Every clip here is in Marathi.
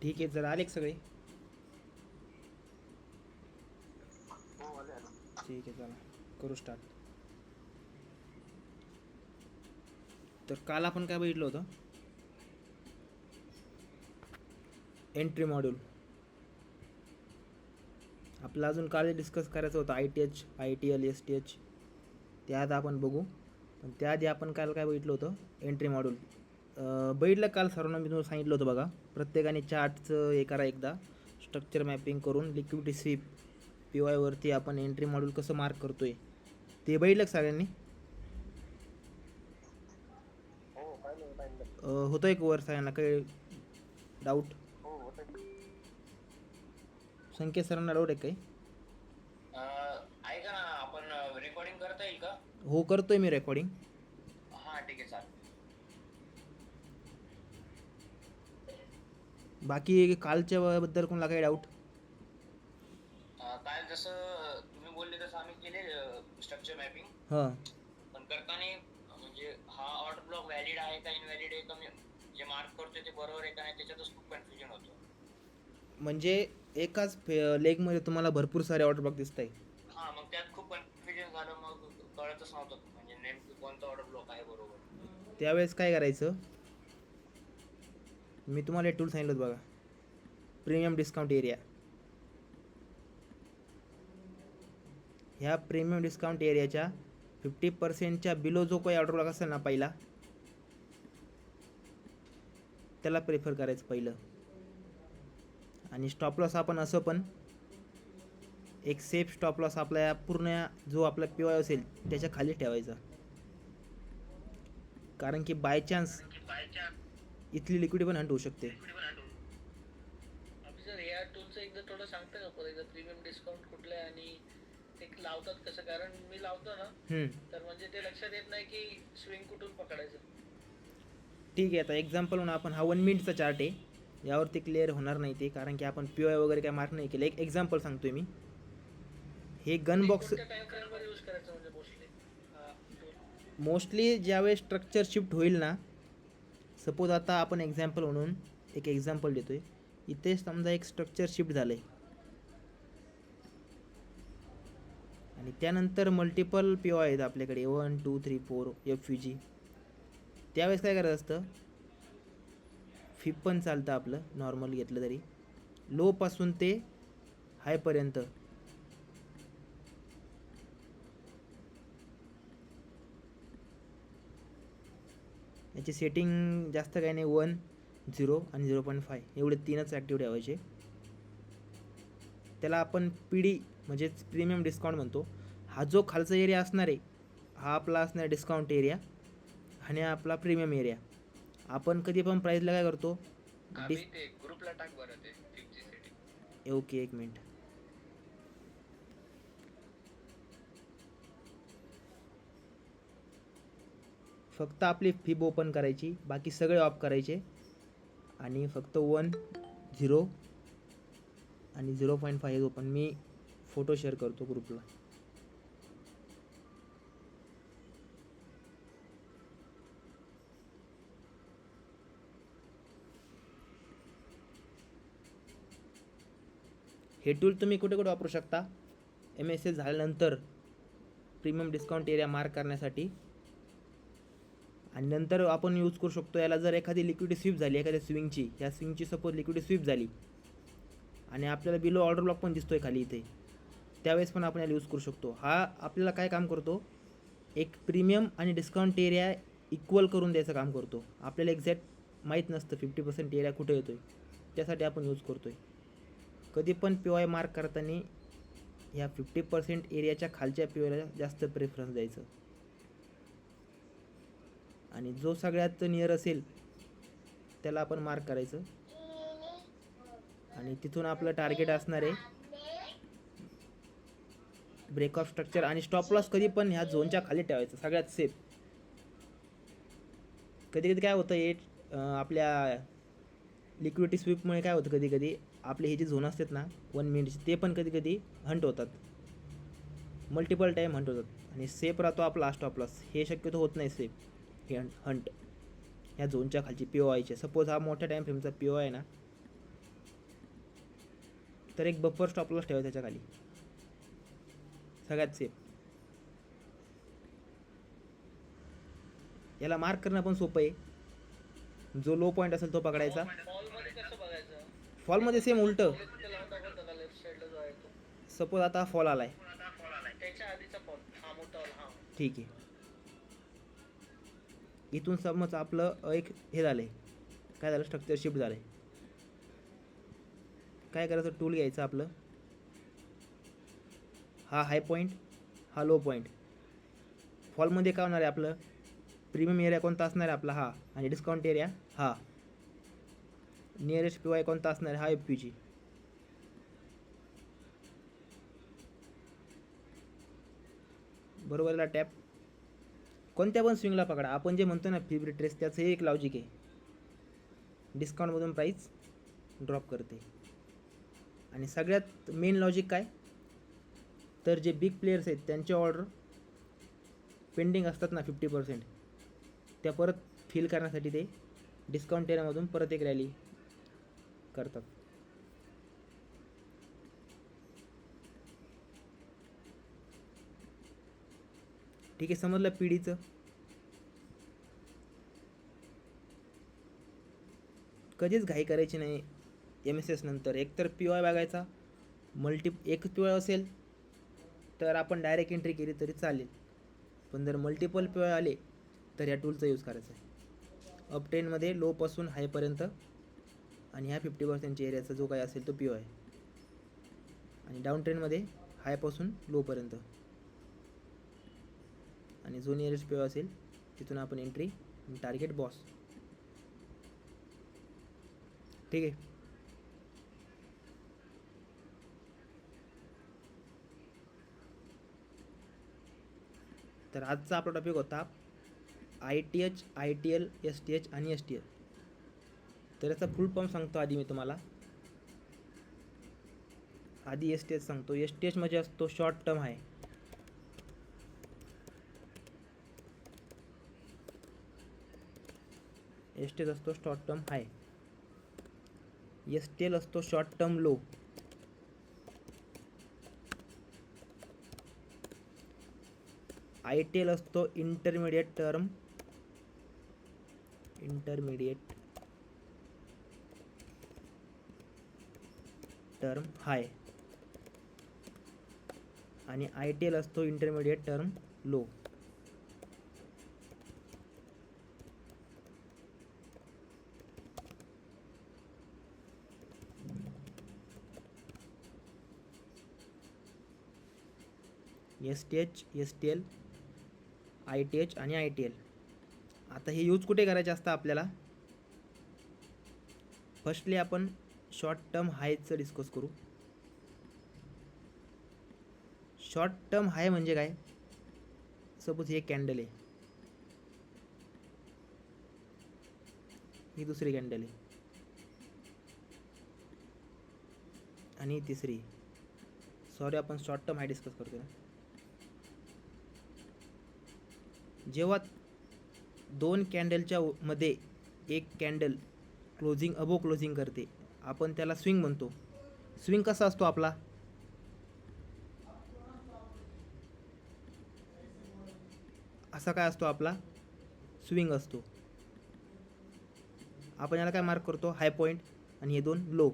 ठीक आहे, जर आले का सगळे? ठीक आहे, चला करू स्टार्ट. तर काल आपण काय बघितलं होतं? Entry module. आपलं अजून काल डिस्कस करायचं होतं ITH, ITL, STH. ते आता आपण बघू. पण त्याआधी आपण काल काय बघितलं होतं? Entry module. बघितलं काल सर्वांना मी तुम्हाला सांगितलं होतं बघा. प्रत्येकाने चार्टचं हे करा एकदा. स्ट्रक्चर मॅपिंग करून लिक्विडिटी स्वीप PY वरती आपण एंट्री मॉड्यूल कसं मार्क करतोय ते बघितलं सगळ्यांनी? होतं एक वर सगळ्यांना काही डाऊट? संकेत सरांना डाऊट आहे काही? ऐका ना, आपण रेकॉर्डिंग करता येईल का? हो, करतोय मी रेकॉर्डिंग. हा ठीक आहे, चालेल. बाकी कालच्या बद्दल कोणाला काही डाऊट? काय जसं तुम्ही बोलले तसं आम्ही केले स्ट्रक्चर मॅपिंग. हां, पण करताना म्हणजे हा ऑर्डर ब्लॉक व्हॅलिड आहे का इनव्हॅलिड आहे का, जे मार्क करतोय ते बरोबर आहे का नाही, त्याच्यातच खूप कन्फ्युजन होतं. म्हणजे एकाच लेगमध्ये तुम्हाला भरपूर सारे ऑर्डर ब्लॉक दिसत आहे. हा, मग त्यात खूप कन्फ्युजन झालं, मग कळतच नव्हतं म्हणजे नेमकं कोणतं ऑर्डर ब्लॉक आहे बरोबर. त्यावेळेस काय करायचं, मी तुम्हाला एक टूल सांगितलं होतं बघा, प्रीमियम डिस्काउंट एरिया. ह्या प्रीमियम डिस्काउंट एरियाच्या 50%च्या बिलो जो काही ऑर्डर ब्लॉक असेल ना पहिला, त्याला प्रेफर करायचं पहिलं. आणि स्टॉप लॉस आपण असं पण एक सेफ स्टॉप लॉस आपल्या पूर्ण जो आपला PY असेल त्याच्या खाली ठेवायचा. कारण की बाय चान्स इथली लिक्विडिटी पण हंट होऊ शकते. सर या टूलचं एकदा थोडं सांगता का परत एकदा, प्रीमियम डिस्काउंट कुठलं आहे आणि ते लावतात कसं? कारण मी लावतो ना तर म्हणजे ते लक्षात येत नाही की स्विंग कुठून पकडायचं. ठीक आहे, आता एक्झाम्पल म्हणून आपण हा 1 मिनिटचा चार्ट आहे, यावरती क्लिअर होणार नाही ते, कारण की आपण PY वगैरे काय मार्क नाही केलं. एक एक्झाम्पल सांगतोय मी. हे गन बॉक्स कोणत्या टाइम फ्रेमवर यूज करायचं म्हणजे मोस्टली ज्यावेळेस स्ट्रक्चर शिफ्ट होईल ना, सपोज आता आपण एक्झाम्पल म्हणून एक एक्झाम्पल देतोय. इथे समजा एक स्ट्रक्चर शिफ्ट झालं आहे आणि त्यानंतर मल्टिपल PY आहेत आपल्याकडे, 1 2 3 4 FVG. त्यावेळेस काय करायचं असतं, फिप पण चालतं आपलं नॉर्मल घेतलं तरी, लोपासून ते हायपर्यंत. याची सेटिंग जास्त काही नाही, 1 0 आणि 0.5 एवढे तीनच ॲक्टिव्ह ठेवायचे. त्याला आपण PD म्हणजेच प्रीमियम डिस्काउंट म्हणतो. हा जो खालचा एरिया असणार आहे हा आपला असणार डिस्काउंट एरिया आणि आपला प्रीमियम एरिया. आपण कधी पण प्राईजला काय करतो, ग्रुपला टाक बरं ते फिपची सेटिंग. ओके, एक मिनिट. फक्त आपली फिब ओपन करायची, बाकी सगळे ऑफ करायचे आणि फक्त 1 0 आणि 0.5 ओपन. मी फोटो शेअर करतो ग्रुपला. हे टूल तुम्ही कुठे कुठे वापरू शकता? MSS झाल्यानंतर प्रीमियम डिस्काउंट एरिया मार्क करण्यासाठी, आणि नंतर आपण यूज करू शकतो याला जर एखादी लिक्विडिटी स्वीप झाली एखाद्या स्विंगची, ह्या स्विंगची सपोज लिक्विडिटी स्वीप झाली आणि आपल्याला बिलो ऑर्डर ब्लॉक पण दिसतोय खाली इथे, त्यावेळेस पण आपण याला यूज करू शकतो. हा आपल्याला काय काम करतो, एक प्रीमियम आणि डिस्काउंट एरिया इक्वल करून द्यायचं काम करतो. आपल्याला एक्झॅक्ट माहीत नसतं 50% एरिया कुठे येतोय, त्यासाठी आपण यूज करतोय. कधी पण PY मार्क करताना ह्या 50% एरियाच्या खालच्या PYला जास्त प्रेफरन्स द्यायचं आणि जो सगळ्यात नियर असेल त्याला आपण मार्क करायचं. आणि तिथून आपलं टार्गेट असणार आहे ब्रेक ऑफ स्ट्रक्चर. आणि स्टॉप लॉस कधी पण ह्या झोनच्या खाली ठेवायचं, सगळ्यात सेफ. कधी कधी काय होतं, आपल्या लिक्विडिटी स्वीपमुळे काय होतं, कधी कधी आपले हे जे झोन असतात ना 1 मिनिटचे, ते पण कधी कधी हंट होतात, मल्टिपल टाईम हंट होतात आणि सेफ राहतो आपला स्टॉप लॉस. हे शक्यतो होत नाही सेफ हे हंट ह्या झोनच्या खालची POIचे. सपोज हा मोठ्या टाईम फ्रेमचा POI आहे ना, तर एक बफर स्टॉप लॉस ठेवा त्याच्या खाली, सगळ्यात सेफ. याला मार्क करणं पण सोपं आहे. जो लो पॉईंट असेल तो पकडायचा. फॉल मध्ये कसं बघायचं? फॉलमध्ये सेम उलटं. तिथे लावून दाखवतं का लेफ्ट साईडला जो आहे तो? सपोज आता फॉल आलाय, त्याच्या आधीचा फॉल हा मोठा वाला, हा ठीक आहे. इथून समज आपलं एक हे झालंय, काय झालं, स्ट्रक्चर शिफ्ट झालंय. काय करायचं, टूल घ्यायचं आपलं, हा हाय पॉईंट, हा लो पॉईंट. फॉलमध्ये काय होणार आहे आपलं, प्रीमियम एरिया कोणता असणार आहे आपला, हा, आणि डिस्काउंट एरिया हा. नियरेस्ट पी वाय कोणता असणार आहे, हा एफ पी जी. बरोबर, याला टॅप. कोणत्या पण स्विंगला पकडा, आपण जे म्हणतो ना फिब रिट्रेस, त्याचं एक लॉजिक आहे. डिस्काउंटमधून प्राईस ड्रॉप करते. आणि सगळ्यात मेन लॉजिक काय, तर जे बिग प्लेयर्स आहेत त्यांचे ऑर्डर पेंडिंग असतात ना 50%, त्या परत फिल करण्यासाठी ते डिस्काउंट एरियामधून परत एक रॅली करतात. ठीक आहे, समजलं पिढीचं. कधीच घाई करायची नाही MSS नंतर. एकतर PY बघायचा, एक PY असेल तर आपण डायरेक्ट एंट्री केली तरी चालेल, पण जर मल्टिपल PY आले तर या टूलचा यूज करायचा आहे. अप ट्रेंडमध्ये लोपासून हायपर्यंत, आणि ह्या 50% एरियाचा जो काय असेल तो PY, आणि डाऊन ट्रेंडमध्ये हायपासून लोपर्यंत, आणि जो नियरेस्ट PY असेल तिथून आपण एंट्री, टार्गेट बॉस. ठीक आहे. तर आजचा आपला टॉपिक होता ITH, ITL, STH आणि STL. तर याचा फुल फॉर्म सांगतो आधी मी तुम्हाला. आधी STH सांगतो. STH म्हणजे असतो शॉर्ट टर्म हाय. STH असतो शॉर्ट टर्म हाय. STL असतो शॉर्ट टर्म लो. ITL असतो इंटरमिडिएट टर्म हाय, आणि ITL असतो intermediate term low. STH, STL, ITH आणि ITL. आता हे यूज कुठे करायचे असतं आपल्याला. फर्स्टली आपण शॉर्ट टर्म हायचं डिस्कस करू. शॉर्ट टर्म हाय म्हणजे काय, सपोज ही एक कॅन्डल आहे, ही दुसरी कॅन्डल आहे, आणि तिसरी. सॉरी, आपण शॉर्ट टर्म हाय डिस्कस करतो ना. जेव्हा दोन कॅन्डलच्या मध्ये एक कॅन्डल क्लोजिंग अबो क्लोजिंग करते, आपण त्याला स्विंग म्हणतो. स्विंग कसा असतो आपला, असा काय असतो आपला स्विंग असतो. आपण याला काय मार्क करतो, हाय पॉईंट, आणि हे दोन लो.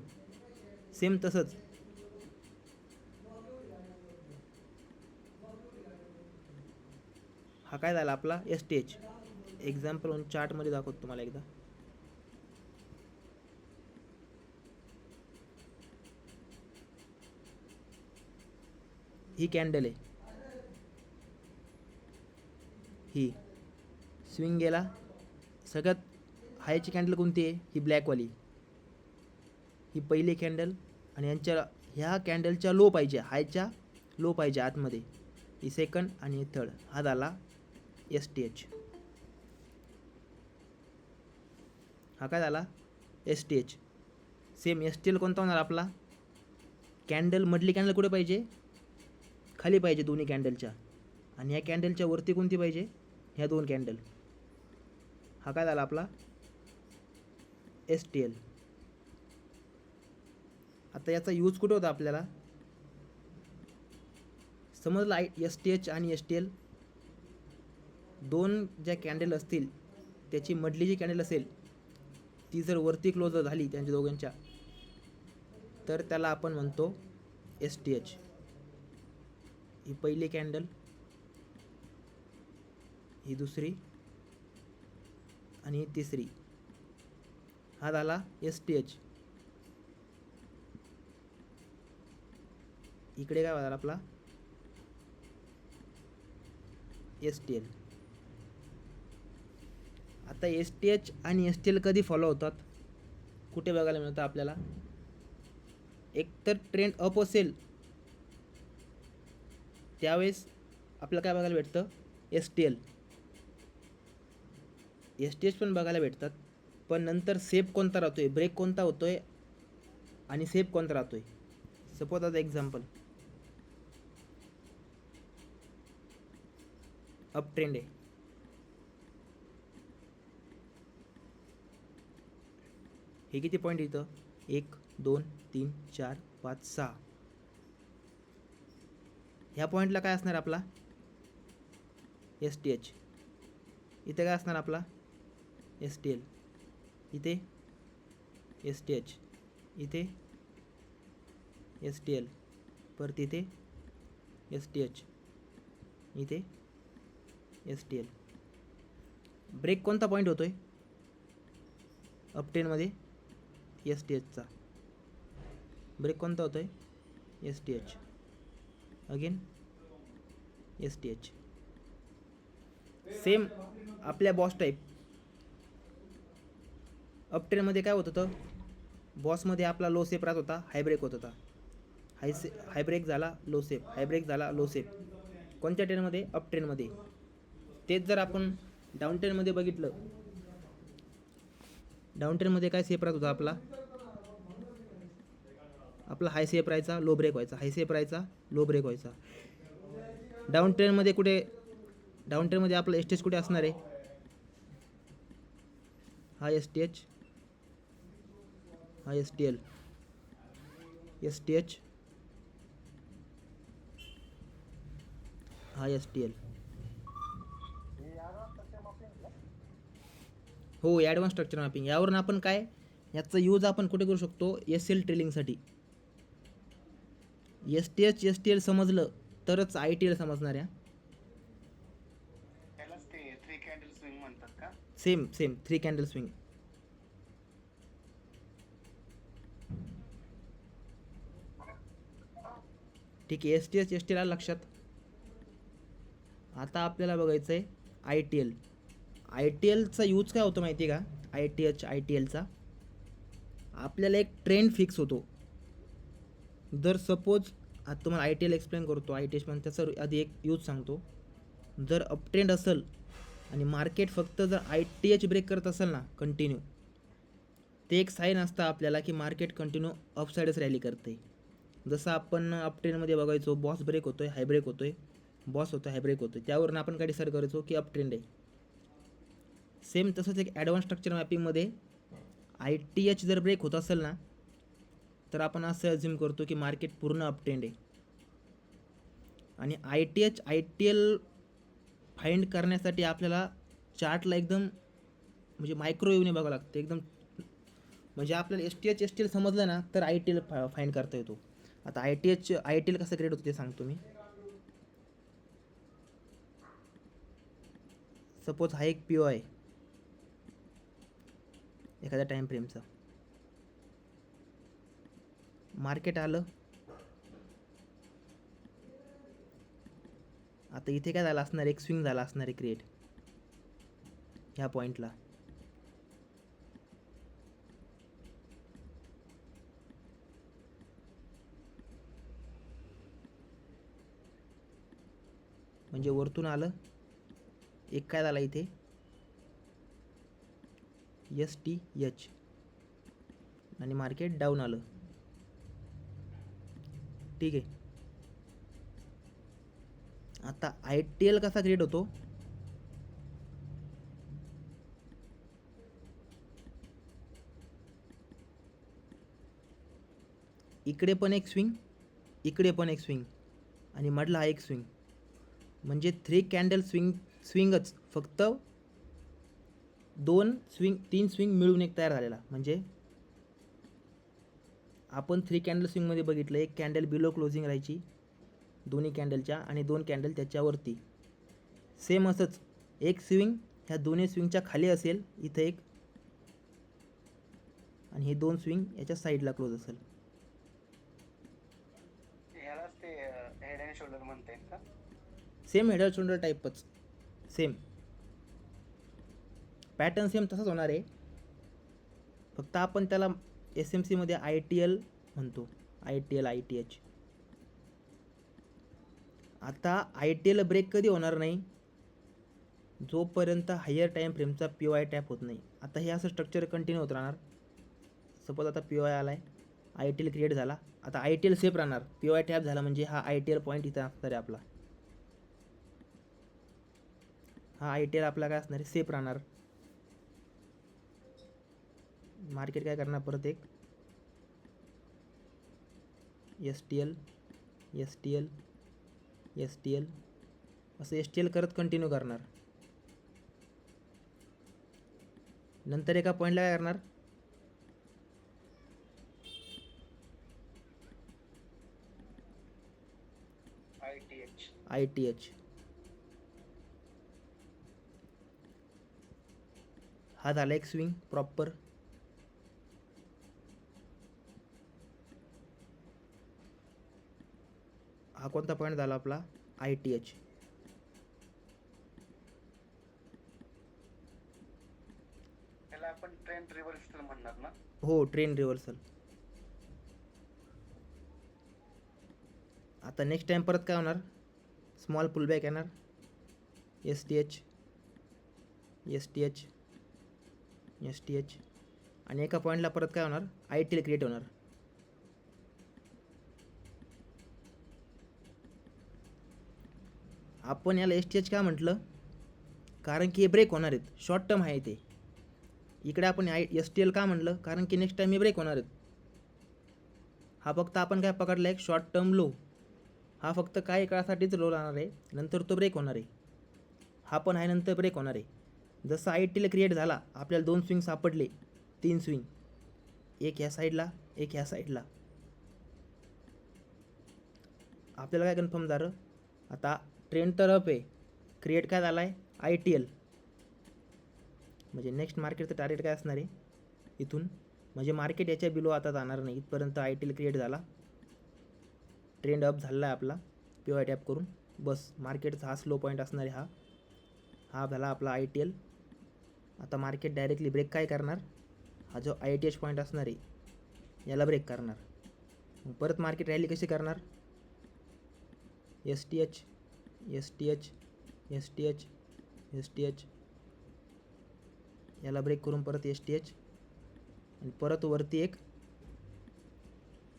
सेम तसंच हा काय झाला आपला STH. एक्झाम्पल म्हणून चार्टमध्ये दाखवतो तुम्हाला एकदा. ही कॅन्डल आहे, ही स्विंग गेला. सगळ्यात हायची कॅन्डल कोणती आहे, ही ब्लॅकवाली. ही पहिली कॅन्डल, आणि यांच्या ह्या कॅन्डलच्या लो पाहिजे, हायच्या लो पाहिजे आतमध्ये. ही सेकंड आणि थर्ड. हा झाला STH. हा काय झाला STH. सेम STL कोणता होणार आपला, कॅन्डल मधली कॅन्डल कुठे पाहिजे, खाली पाहिजे दोन्ही कॅन्डलच्या, आणि ह्या कॅन्डलच्या वरती कोणती पाहिजे, ह्या दोन कॅन्डल. हा काय झाला आपला STL. आता याचा यूज कुठे होता आपल्याला, समजलं STH आणि STL दोन ज्या कॅन्डल असतील त्याची मधली जी कॅन्डल असेल ती जर वरती क्लोज झाली त्यांच्या दोघांच्या, तर त्याला आपण म्हणतो STH. ही पहिली कॅन्डल, ही दुसरी आणि ही तिसरी, हा झाला STH. इकडे काय झाला आपला STL. आता STH आणि STL कधी फॉलो होतात, कुठे बघायला मिळतं आपल्याला, एक तर ट्रेंड अप असेल त्यावेळेस आपल्याला काय बघायला भेटतं, STL. STH पण बघायला भेटतात, पण नंतर सेप कोणता राहतोय, ब्रेक कोणता होतोय आणि सेप कोणता राहतोय. सपोज आज एक्झाम्पल अप ट्रेंड आहे, हे किती पॉईंट इथं, 1 2 3 4 5 6, ह्या पॉईंटला काय असणार आपला STH. इथे काय असणार आपला STL. इथे STH, इथे STL, परत इथे STH, इथे STL. ब्रेक कोणता पॉईंट होतोय अप ट्रेंडमध्ये, STHचा. ब्रेक कोणता होतोय STH, अगेन STH. सेम आपल्या बॉस टाईप अप ट्रेंडमध्ये काय होत होतं, बॉसमध्ये आपला लो सेप राहत होता, हाय ब्रेक होत होता, हाय ब्रेक झाला लो सेप, हाय ब्रेक झाला लो सेप. कोणत्या ट्रेंडमध्ये, अप ट्रेंडमध्ये. तेच जर आपण डाऊन ट्रेंडमध्ये बघितलं, डाऊन ट्रेंडमध्ये काय सेप राहत होता आपला हाय सेप राहायचा, लो ब्रेक व्हायचा, हाय सेप राहायचा, लो ब्रेक व्हायचा. डाऊन ट्रेंडमध्ये कुठे, डाऊन ट्रेंडमध्ये आपलं STH कुठे असणार आहे, हा STH, हा STL, STH, हा STL. हो, ॲडव्हान्स स्ट्रक्चर मॅपिंग. यावरून आपण काय, याचा यूज आपण कुठे करू शकतो, SL ट्रेलिंगसाठी. STH STL समजलं तरच ITL समजणार आहे. त्यालाच ते 3 कॅन्डल स्विंग म्हणतात का? Same 3 candle swing. ठीक आहे, STH STL आलं लक्षात. आता आपल्याला बघायचं आहे ITLचा यूज काय होतो माहिती आहे का, ITLचा आपल्याला एक ट्रेंड फिक्स होतो. जर सपोज आता तुम्हाला ITL एक्सप्लेन करतो, ITH पण त्याचा आधी एक यूज सांगतो. जर अप ट्रेंड असेल आणि मार्केट फक्त जर ITH ब्रेक करत असेल ना कंटिन्यू, ते एक साईन असतं आपल्याला की मार्केट कंटिन्यू अपसाईडच रॅली करते. जसं आपण अप ट्रेंडमध्ये बघायचो, बॉस ब्रेक होतोय, हाय ब्रेक होतोय, बॉस होतोय, हाय ब्रेक होतोय, त्यावरून आपण काय डिसाईड करायचो की अप ट्रेंड आहे. सेम तसंच एक ॲडव्हान्स स्ट्रक्चर मॅपिंगमध्ये ITH जर ब्रेक होत असेल ना, तर आपण असं अज्युम करतो की मार्केट पूर्ण अप ट्रेंड आहे. आणि ITH ITL फाइंड करण्यासाठी आपल्याला चार्टला एकदम म्हणजे मायक्रोवेव्हने बघावं लागतं एकदम. म्हणजे आपल्याला STH STL समजलं ना तर ITL फाइंड करता येतो. आता ITL कसं क्रिएट होतं ते सांगतो मी. सपोज हा एक PO आहे एखाद्या टाइम फ्रेमचा, मार्केट आलं, आता इथे काय झालं असणार, एक स्विंग झाला असणार आहे क्रिएट ह्या पॉईंटला. म्हणजे वरतून आलं, एक काय झाला इथे STH आणि मार्केट डाऊन आलं. ठीक आहे, आता ITL कसा क्रिएट होतो, इकडे पण एक स्विंग, इकडे पण एक स्विंग आणि मधला हा एक स्विंग, म्हणजे 3 कॅन्डल स्विंगच फक्त 3 स्विंग मिळून एक तयार झालेला. म्हणजे आपण 3 कॅन्डल स्विंगमध्ये बघितलं, एक कॅन्डल बिलो क्लोजिंग राहायची दोन्ही कॅन्डलच्या आणि 2 कॅन्डल त्याच्यावरती. सेम असंच एक स्विंग ह्या दोन्ही स्विंगच्या खाली असेल इथं एक, आणि हे 2 स्विंग याच्या साईडला क्लोज असेल. ह्यालाच ते हेड अँड शोल्डर म्हणता येईल का? सेम हेड अँड शोल्डर टाईपच, सेम पॅटर्न सेम तसाच होणार आहे. फक्त आपण त्याला SMC मध्ये ITL म्हणतो, ITL ITH. आता ITL ब्रेक कधी होणार नाही, जोपर्यंत हायर टाईम फ्रेमचा POI टॅप होत नाही. आता हे असं स्ट्रक्चर कंटिन्यू होत राहणार. सपोज आता POI आला आहे, ITL क्रिएट झाला, आता ITL सेफ राहणार. POI टॅप झाला म्हणजे हा ITL पॉईंट इथं असणार आहे आपला, हा ITL आपला काय असणार आहे, सेफ राहणार. मार्केट काय करणार, परत एक STL STL STL असं STL करत कंटिन्यू करणार. नंतर एका पॉईंटला काय करणार, ITH. हा झाला एक स्विंग प्रॉपर. हा कोणता पॉईंट झाला आपला, ITH. त्याला आपण ट्रेंड रिव्हर्सल म्हणणार ना? हो, ट्रेन रिव्हर्सल. आता नेक्स्ट टाइम परत काय होणार, स्मॉल पुलबॅक येणार, STH STH STH, आणि एका पॉईंटला परत काय होणार, ITL क्रिएट होणार. आपण याला STH का म्हटलं, कारण की हे ब्रेक होणार आहेत, शॉर्ट टर्म आहे ते. इकडे आपण STL का म्हटलं, कारण की नेक्स्ट टाइम हे ब्रेक होणार आहेत. हा फक्त आपण काय पकडला, एक शॉर्ट टर्म लो. हा फक्त काही काळासाठीच लो राहणार आहे, नंतर तो ब्रेक होणार आहे. हा पण आहे, नंतर ब्रेक होणार आहे. जसं ITL क्रिएट झाला, आपल्याला 2 स्विंग सापडले, 3 स्विंग, एक ह्या साईडला, एक ह्या साईडला. आपल्याला काय कन्फर्म झालं, आता ट्रेंड तर अप आहे, क्रिएट काय झाला आहे, ITL. म्हणजे नेक्स्ट मार्केटचं टार्गेट काय असणार आहे इथून, म्हणजे मार्केट याच्या बिलो आता जाणार नाही. इथपर्यंत ITL क्रिएट झाला, ट्रेंड अप झाला आहे आपला POI टॅप करून, बस मार्केटचा हा स्लो पॉईंट असणार आहे. हा झाला आपला ITL. आता मार्केट डायरेक्टली ब्रेक काय करणार, हा जो ITH पॉईंट असणार आहे याला ब्रेक करणार. मग परत मार्केट रॅली कशी करणार, STH STH STH STH, याला ब्रेक करून परत STH, आणि परत वरती एक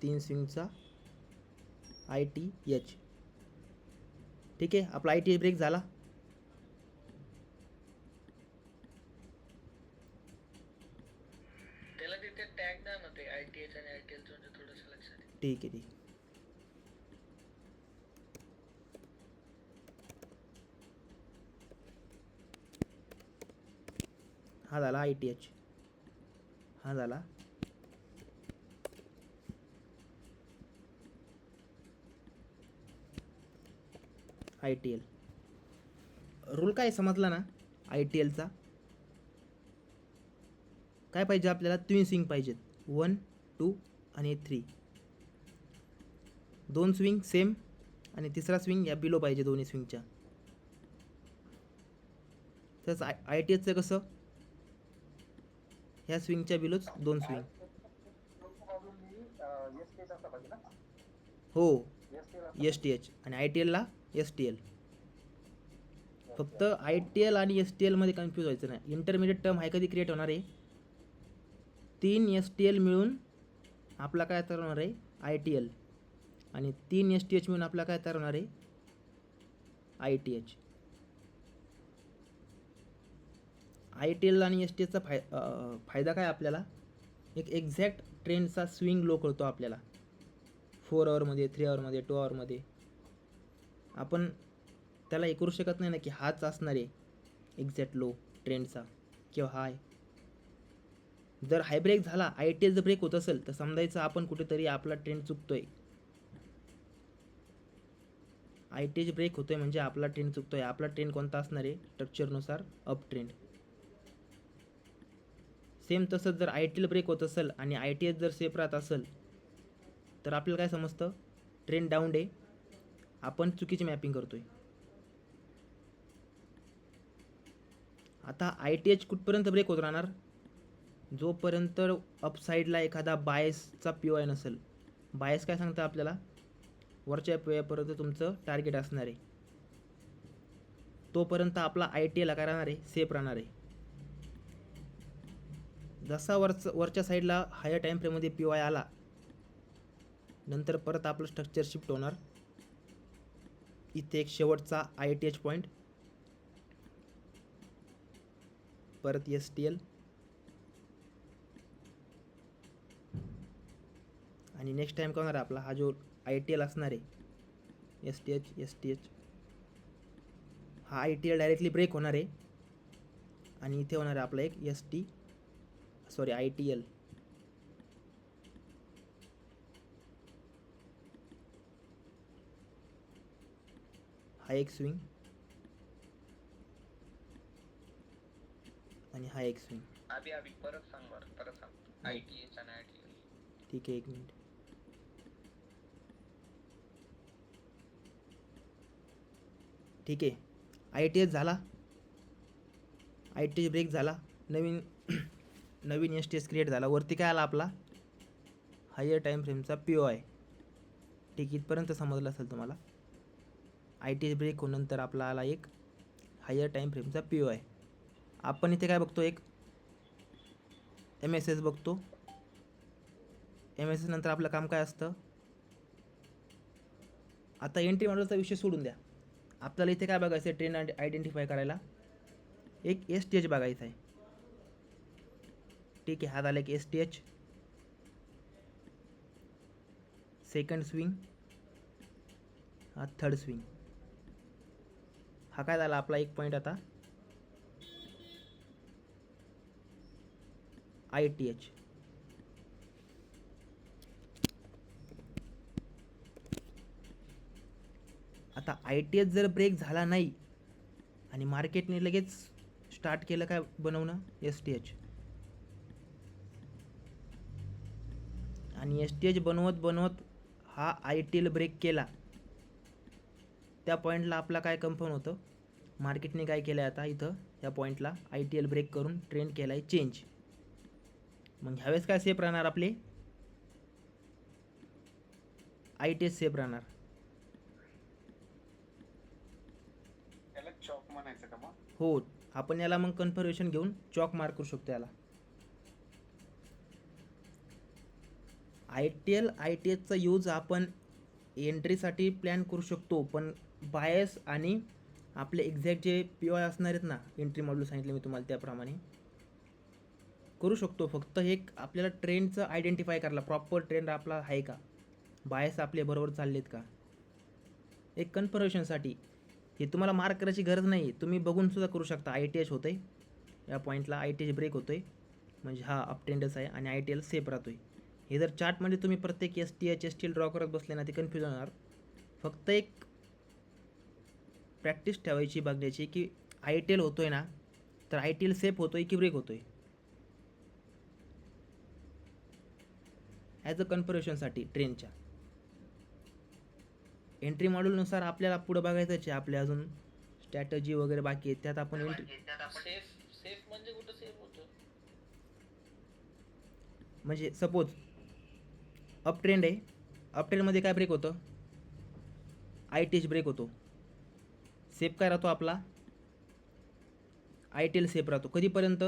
3 स्विंगचा ITH. ठीक आहे, आपला ITH ब्रेक झाला. त्याला तिथे टॅग द्या ना, ते ITH आणि ITL चं, म्हणजे थोडंसं लक्षात येईल. ठीक आहे. हा झाला ITH, हा झाला ITL. रूल काय समजला ना ITLचा, काय पाहिजे आपल्याला, 3 स्विंग पाहिजेत, 1 2 आणि 3. 2 स्विंग सेम आणि तिसरा स्विंग या बिलो पाहिजे दोन्ही स्विंगच्या. तसं ITHचं कसं, ह्या स्विंगच्या बिलोच 2 स्विंग. हो, STH आणि ITLला STL. फक्त ITL आणि STL मध्ये कन्फ्यूज व्हायचं नाही. इंटरमिडिएट टर्म आहे कधी क्रिएट होणार आहे, 3 STL मिळून आपला काय तयार होणार आहे, ITL, आणि 3 STH मिळून आपला काय तयार होणार आहे, ITH. ITL आणि STHचा फायदा काय आपल्याला, एक एक्झॅक्ट ट्रेंडचा स्विंग लो कळतो आपल्याला. 4 आवरमध्ये, 3 आवरमध्ये, 2 आवरमध्ये. आपण त्याला हे करू शकत नाही ना की हाच असणार आहे एक्झॅक्ट लो ट्रेंडचा किंवा हाय. जर हाय ब्रेक झाला, आय टी एल जर ब्रेक होत असेल तर समजायचं आपण कुठेतरी आपला ट्रेंड चुकतोय. आय टी एच ब्रेक होतोय म्हणजे आपला ट्रेंड चुकतोय. आपला ट्रेंड कोणता असणार आहे स्ट्रक्चरनुसार अप ट्रेंड. सेम तसंच जर आय टी एल ब्रेक होत असेल आणि आय टी एच जर सेफ राहत असेल तर आपल्याला काय समजतं ट्रेंड डाऊन आहे, आपण चुकीची मॅपिंग करतोय. आता आय टी एच कुठपर्यंत ब्रेक होत राहणार, जोपर्यंत अपसाईडला एखादा बायसचा पी ओ आय नसेल. बायस काय सांगतं आपल्याला, वरच्या पी ओ आयपर्यंत तुमचं टार्गेट असणार आहे, तोपर्यंत आपला आय टी एला काय राहणार आहे सेफ राहणार आहे. जसा वरच्या साईडला हायर टाईम फ्रेममध्ये पी ओ आय आला नंतर परत आपलं स्ट्रक्चर शिफ्ट होणार. इथे एक शेवटचा आय टी एच पॉईंट, परत एस टी एल आणि नेक्स्ट टाइम काय होणार आहे आपला हा जो आय टी एल असणार आहे एस टी एच, हा I T L directly break होणार आहे आणि इथे होणार आहे आपला एक आय टी एल. हा एक स्विंग आणि हा एक स्विंग. अभि परत सांग आय टी एच आणि आय टी एल. ठीक आहे, एक मिनिट. ठीक आहे, आय टी एच झाला, आय टी एच ब्रेक झाला, नवीन एस टी एस क्रिएट झाला. वरती काय आला आपला हायर टाईम फ्रेमचा पी ओ आय. ठीक, इथपर्यंत समजलं असेल तुम्हाला. आय टी एच ब्रेक होऊन आपला आला एक हायर टाईम फ्रेमचा पी ओ आय. आपण इथे काय बघतो, एक एम एस एस बघतो. एम एस एस नंतर आपलं काम काय असतं, आता एंट्री मॉडेलचा विषय सोडून द्या. आपल्याला इथे काय बघायचं आहे ट्रेंड आयडेंटिफाय करायला, एक एस टी एच बघायचा आहे. ठीक आहे, हा झाला एक S T H, second swing, हा थर्ड स्विंग. हा काय झाला आपला एक पॉईंट आता आय टी एच. आता आय टी एच जर ब्रेक झाला नाही आणि मार्केटने लगेच स्टार्ट केलं काय बनवणं एस टी एच, आणि एस टी एच बनवत हा आय टी एल ब्रेक केला, त्या पॉईंटला आपला काय कन्फर्म होतं, मार्केटने काय केलं आहे आता इथं या पॉईंटला आय टी एल ब्रेक करून ट्रेंड केला आहे चेंज. मग ह्यावेळेस काय सेफ राहणार आपले आय टी एच सेफ राहणार. याला चॉक म्हणायचं का मग? हो, आपण याला मग कन्फर्मेशन घेऊन चॉक मार्क करू शकतो याला. आय टी एचचा यूज आपण एंट्रीसाठी प्लॅन करू शकतो, पण बायस आणि आपले exact J P O I असणार आहेत ना, एंट्री मॉड्यूल सांगितले मी तुम्हाला त्याप्रमाणे करू शकतो. फक्त हे आपल्याला ट्रेंडचं आयडेंटिफाय करायला, प्रॉपर ट्रेंड आपला आहे का, बायस आपले बरोबर चाललेत का, एक कन्फर्मेशनसाठी. हे तुम्हाला मार्क करायची गरज नाही, तुम्ही बघून सुद्धा करू शकता. आय टी एच होतं आहे या पॉईंटला, आय टी एच ब्रेक होतो आहे म्हणजे हा अप ट्रेंडच आहे आणि आय टी एल सेफ राहतो आहे. हे जर चार्टमध्ये तुम्ही प्रत्येक एस टी एल ड्रॉ करत बसले ना ते कन्फ्यूज होणार. फक्त एक प्रॅक्टिस ठेवायची बघण्याची की आय टी एल होतो आहे ना, तर आय टी एल सेफ होतो आहे की ब्रेक होतो आहे, ॲज अ कन्फर्मेशनसाठी ट्रेंडच्या. एंट्री मॉड्यूलनुसार आपल्याला पुढं बघायचंच आहे, आपल्या अजून स्ट्रॅटजी वगैरे बाकी आहेत, त्यात आपण सेफ म्हणजे कुठं सेफ होतं, म्हणजे सपोज अप ट्रेंड आहे, अप ट्रेंडमध्ये काय ब्रेक होतं, आय टी एच ब्रेक होतो, सेफ काय राहतो आपला आय टी एल सेफ राहतो. कधीपर्यंत,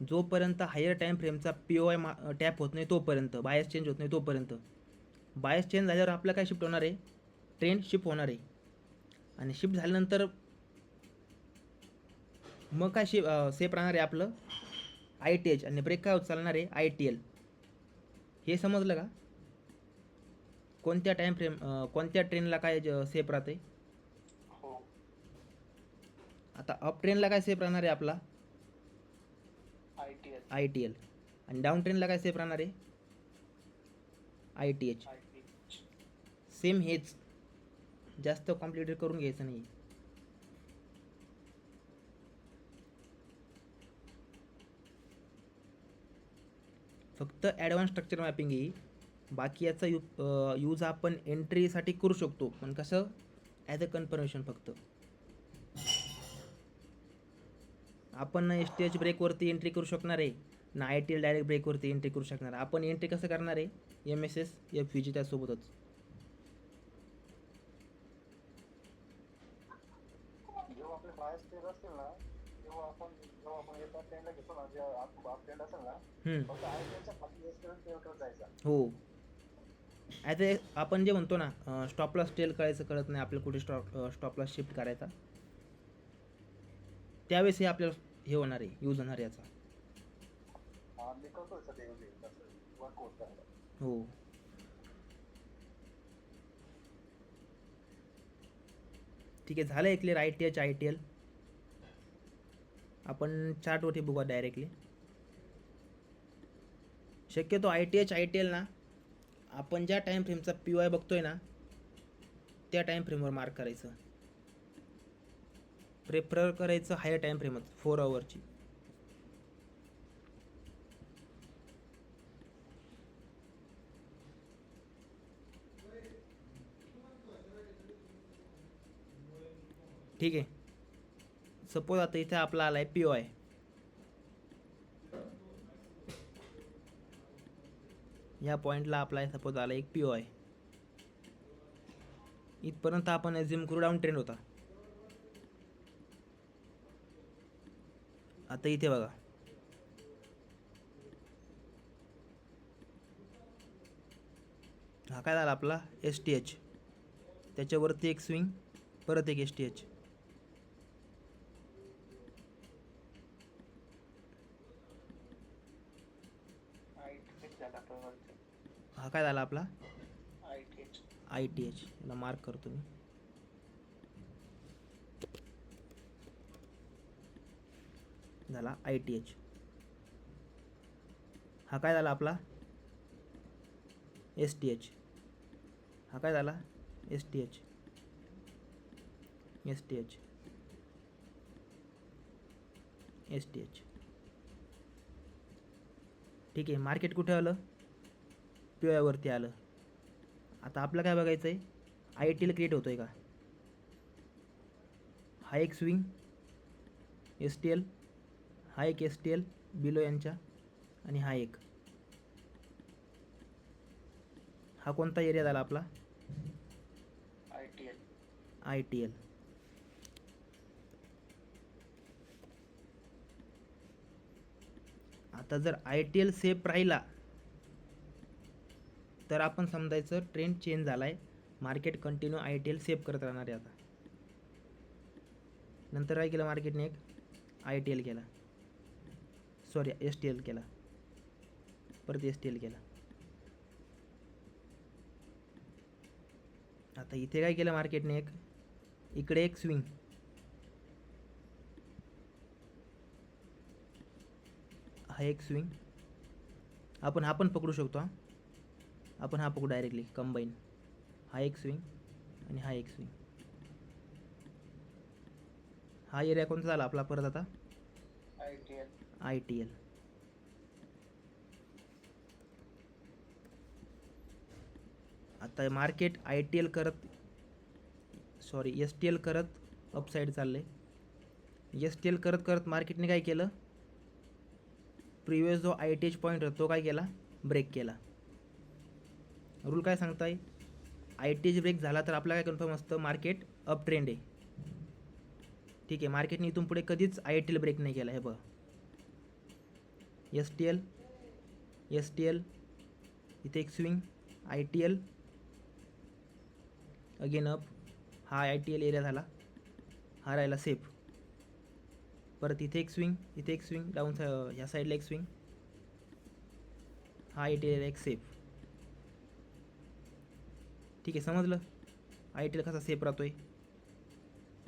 जोपर्यंत हायर टाईम फ्रेमचा पी ओ आय टॅप होत नाही तोपर्यंत, बायस चेंज होत नाही तोपर्यंत. बायस चेंज झाल्यावर आपलं काय शिफ्ट होणार आहे, ट्रेंड शिफ्ट होणार आहे, आणि शिफ्ट झाल्यानंतर मग काय सेफ राहणार आहे आपलं आय टी एच, आणि ब्रेक काय होत चालणार आहे आय टी एल. हे समजलं का? कोणत्या टाईम फ्रेम कोणत्या ट्रेनला काय सेफ राहते? हो. आता अप ट्रेनला काय सेफ राहणार आहे आपला ITL. ITL, आणि डाऊन ट्रेनला काय सेफ राहणार आहे ITH. सेम हेच, जास्त कॉम्प्लिकेटेड करून घ्यायचं नाही. फक्त ॲडव्हान्स स्ट्रक्चर मॅपिंग ही, बाकी याचा यूज आपण एंट्रीसाठी करू शकतो, पण कसं ॲज अ कन्फर्मेशन फक्त. आपण ना STH ब्रेकवरती एंट्री करू शकणार आहे, ना ITL डायरेक्ट ब्रेकवरती एंट्री करू शकणार. आपण एंट्री कसं करणार आहे MSS FVG त्यासोबतच. जेव्हा आपले फ्लायर्स स्टेज असतील ना, जेव्हा आपण एका ट्रेनला घेतो ना, जे आप ट्रेन असेल ना, फक्त ITLच्या खाली करत जायचा. हो, ॲज ए आपण जे म्हणतो ना स्टॉपला स्टेल करायचं कळत नाही आपल्याला कुठे स्टॉपला शिफ्ट करायचा, त्यावेळेस हे आपल्याला हे होणार आहे, यूज होणार आहे याचा. मी करतोय सध्या वर्क होत आहे. हो, ठीक आहे, झालं आहे क्लिअर ITH ITL. आपण चार्टवरती बघूया डायरेक्टली. शक्यतो ITH ITL ना आपण ज्या टाईम फ्रेमचा POI बघतोय ना त्या टाईम फ्रेमवर मार्क करायचं, प्रेफर करायचं हायर टाईम फ्रेमच 4 आवरची. ठीक आहे, सपोज आता इथे आपला आलाय POI. या पॉईंटला आपला सपोज आला एक POI. इथपर्यंत आपण एझ्युम करू डाऊन ट्रेंड होता. आता इथे बघा, हा काय झाला आपला STH, त्याच्यावरती एक स्विंग, परत एक STH. हा काय झाला आपला ITH. याला मार्क करतो मी. झाला ITH. हा काय झाला आपला STH. हा काय झाला STH. ठीक आहे, मार्केट कुठे आलं POI वरती आलं. आता आपलं काय बघायचं आहे, ITL क्रिएट होतोय का. हा एक स्विंग STL, हा एक STL बिलो यांच्या, आणि हा एक. हा कोणता एरिया झाला आपला ITL. आता जर ITL सेफ राहिला तर आपण समजायचं ट्रेंड चेंज झालाय, मार्केट कंटिन्यू ITL सेफ करत राहणार आहे. आता नंतर काय केलं मार्केटने, एक ITL केला, सॉरी STL केला, परत STL केला. आता इथे काय केलं मार्केटने, एक इकडे एक स्विंग, हा एक स्विंग, आपण हा पण पकडू शकतो. आपण हा पकडू डायरेक्टली कंबाईन, हा एक स्विंग आणि हा एक स्विंग. हा एरिया कोणता झाला आपला परत आता ITL. आता मार्केट ITL करत, सॉरी STL करत अपसाईड चालले. STL करत करत मार्केटने काय केलं, प्रिवियस जो ITH पॉईंट होता तो काय केला, ब्रेक केला. रूल काय सांगताय, ITH ब्रेक झाला तर आपला काय कन्फर्म असतं, मार्केट अप ट्रेंड आहे. ठीक आहे, मार्केटने इथून पुढे कधीच ITL ब्रेक नाही केला. हे बघा, STL इथे एक स्विंग, ITL अगेन अप, हा ITL एरिया झाला, हा राहिला सेफ. परत इथे एक स्विंग, इथे एक स्विंग डाऊन, ह्या साईडला एक स्विंग, हा ITL एक सेफ. ठीक आहे, समजलं आय टी एल कसा सेफ राहतोय.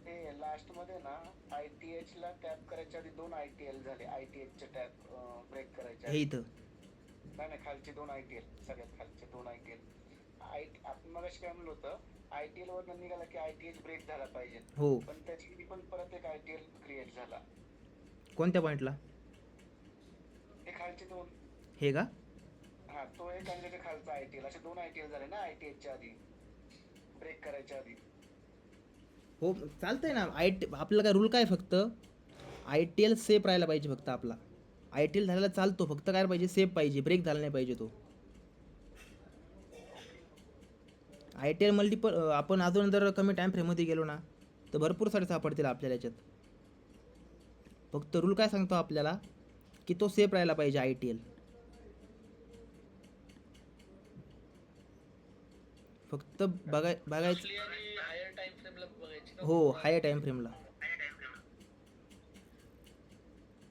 ते लास्ट मध्ये ना ITH ला टॅप करायच्या आधी 2 ITL झाले. ITH चे टॅप ब्रेक करायच्या हे आधी. इथं नाही खालचे 2 ITL, सगळ्यात खालचे 2 ITL. आपण मगाशी काय म्हणलं होतं, ITL वर निघाला की ITH ब्रेक झाला पाहिजे, हो. पण त्याची पण परत एक ITL क्रिएट झाला. कोणत्या पॉईंटला? हे खालचे 2, हे का? हा तो एक आणि त्याच्या खालचा ITL, असे 2 ITL झाले ना ITH च्या आधी, ब्रेक करायच्या आधी. हो चालतंय ना. आपलं काय रूल काय, फक्त आय टी एल सेफ राहायला पाहिजे फक्त. आपला आय टी एल झालेला चालतो, फक्त काय पाहिजे, सेफ पाहिजे, ब्रेक झाला नाही पाहिजे तो. आय टी एल मल्टिपल आपण अजून जर कमी टाईम फ्रेममध्ये गेलो ना तर भरपूर सारे सापडतील आपल्याला याच्यात. फक्त रूल काय सांगतो आपल्याला की तो सेफ राहायला पाहिजे आय टी एल. फक्त बघायचं. हायर टाइम फ्रेमला बघायची ना. हो, हायर टाईम फ्रेमला.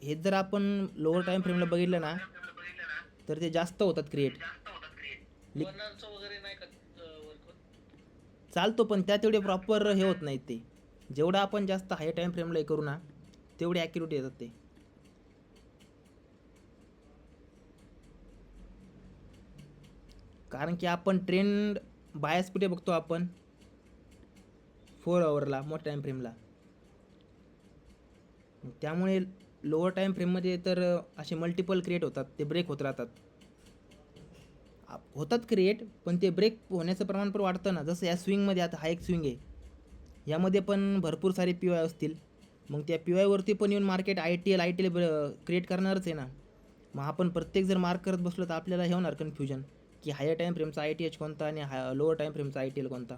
हे जर आपण लोअर टाईम फ्रेमला बघितलं ना तर ते जास्त होतात क्रिएट. वरनारचं वगैरे नाही का वर्क होत? चालतो, पण त्या तेवढे प्रॉपर हे होत नाहीत ते. जेवढं आपण जास्त हाय टाईम फ्रेमला हे करू ना तेवढे ॲक्युरेट येतात ते. कारण की आपण ट्रेंड बायस कुठे बघतो आपण, 4 आवरला मोठ्या टाईम फ्रेमला. त्यामुळे लोअर टाईम फ्रेममध्ये तर असे मल्टिपल क्रिएट होतात, ते ब्रेक होत राहतात. होतात क्रिएट, पण ते ब्रेक होण्याचं प्रमाण पण वाढतं ना. जसं या स्विंगमध्ये आता हा एक स्विंग आहे, यामध्ये पण भरपूर सारे पी वाय असतील. मग त्या पी वायवरती पण येऊन market I T L create करणारच आहे ना. मग आपण प्रत्येक जर मार्क करत बसलो तर आपल्याला हे होणार कन्फ्युजन की हायर टाईम फ्रेमचा आय टी एच कोणता आणि लोअर टाईम फ्रेमचा आय टी एल कोणता.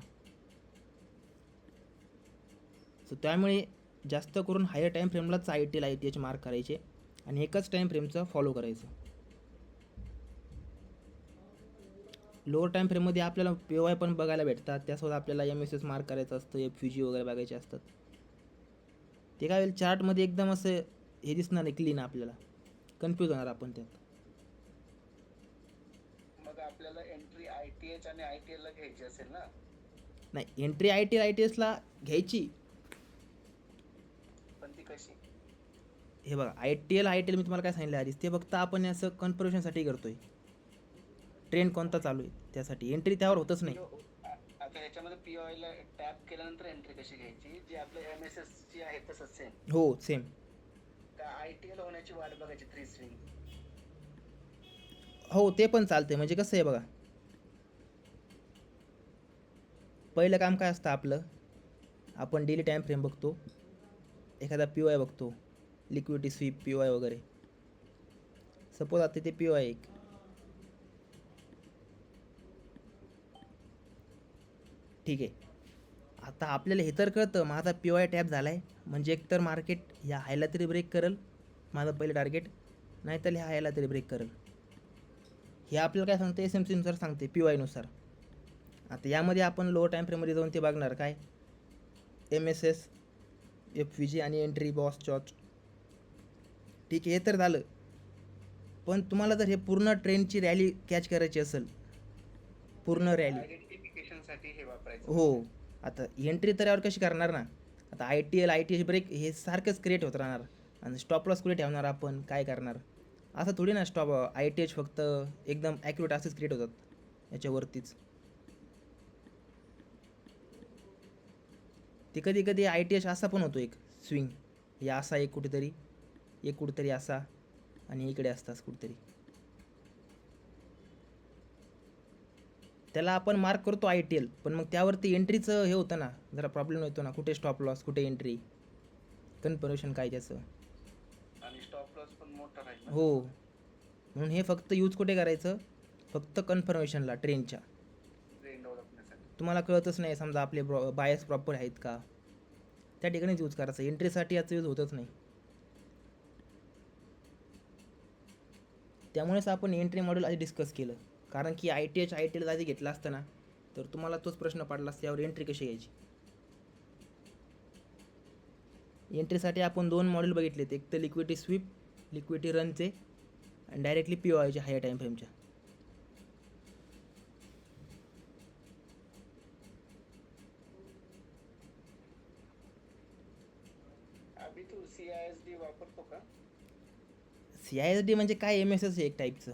सो त्यामुळे जास्त करून हायर टाईम फ्रेमलाच आय टी एच मार्क करायचे आणि एकच टाईम फ्रेमचं फॉलो करायचं. लोअर टाईम फ्रेममध्ये आपल्याला पी वाय पण बघायला भेटतात, त्यासोबत आपल्याला MSS मार्क करायचं असतं, FUG वगैरे बघायचे असतात. ते काय होईल, चार्टमध्ये एकदम असं हे दिसणार नाही क्लीन, आपल्याला कन्फ्यूज होणार आपण त्यात. मग आपल्याला एंट्री ITH आणि ITL ला घ्यायची असेल ना. नाही, एंट्री ITSला घ्यायची, पण ती कशी? हे बघा ITL मी तुम्हाला काय सांगितलं आधीच, ते फक्त आपण असं कन्फर्मेशनसाठी करतोय, ट्रेंड कोणता चालू आहे त्यासाठी. एंट्री त्यावर होतच नाही. आता ह्याच्यामध्ये POI ला टॅप केल्यानंतर एंट्री कशी घ्यायची? जी आपल्या MSS ची आहे तसंच सेम हो सेम. का ITL होण्याची वाट बघायची 3 स्विंग? हो ते पण चालते. म्हणजे कसं आहे बघा, पहिलं काम काय असतं आपलं, आपण डेली टाईम फ्रेम बघतो, एखादा POI बघतो, लिक्विडिटी स्वीप POI वगैरे. सपोज आता ते POI एक, ठीक आहे. आता आपल्याला हे तर कळतं माझा POI टॅप झाला आहे म्हणजे एकतर मार्केट ह्या हायला तरी ब्रेक करेल, माझं पहिलं टार्गेट, नाहीतर ह्या हायला तरी ब्रेक करेल. हे आपल्याला काय सांगते, SMC नुसार सांगते, POI नुसार. आता यामध्ये आपण लोअर टाईम फ्रेममध्ये जाऊन ते बघणार काय, MSS, FVG आणि एंट्री बॉस चॉच. ठीक आहे, हे तर झालं. पण तुम्हाला जर हे पूर्ण ट्रेंडची रॅली कॅच करायची असेल, पूर्ण रॅली, आयडेंटिफिकेशनसाठी हे वापरायचं. हो. आता एंट्री तर यावर कशी करणार ना. आता ITH ब्रेक हे सारखंच क्रिएट होत राहणार आणि स्टॉप लॉस कुठे ठेवणार आपण, काय करणार. असं थोडी ना, ITH फक्त एकदम ॲक्युरेट असेच क्रिएट होतात याच्यावरतीच. ते कधी कधी ITH असा पण होतो एक स्विंग, या असा एक कुठेतरी असा आणि इकडे असताच कुठेतरी. त्याला आपण मार्क करतो ITL, पण मग त्यावरती एंट्रीचं हे होतं ना, जरा प्रॉब्लेम येतो ना, कुठे स्टॉप लॉस, कुठे एंट्री, कन्फर्मेशन काय त्याचं. आणि स्टॉप लॉस पण मोठा राहील ना. हो, म्हणून हे फक्त यूज कुठे करायचं, फक्त कन्फर्मेशनला, ट्रेंडच्या. ट्रेंड ओळखण्यासाठी. तुम्हाला कळतच नाही समजा आपले बायस प्रॉपर आहेत का, त्या ठिकाणीच यूज करायचं. एंट्रीसाठी याचा यूज होतच नाही. त्यामुळेच आपण एंट्री मॉडेल आधी डिस्कस केलं, कारण की ITL आधी घेतला असतं ना तर तुम्हाला तोच प्रश्न पडला असता, यावर एंट्री कशी घ्यायची. एंट्रीसाठी आपण 2 मॉडेल बघितलेत, एक तर लिक्विडिटी स्वीप, लिक्विडिटी रनचे, आणि डायरेक्टली POIचे हायर टाईम फ्रेमच्या. अभि तू CISD वापरतो का? CISD म्हणजे काय, MSS एक टाईपचं.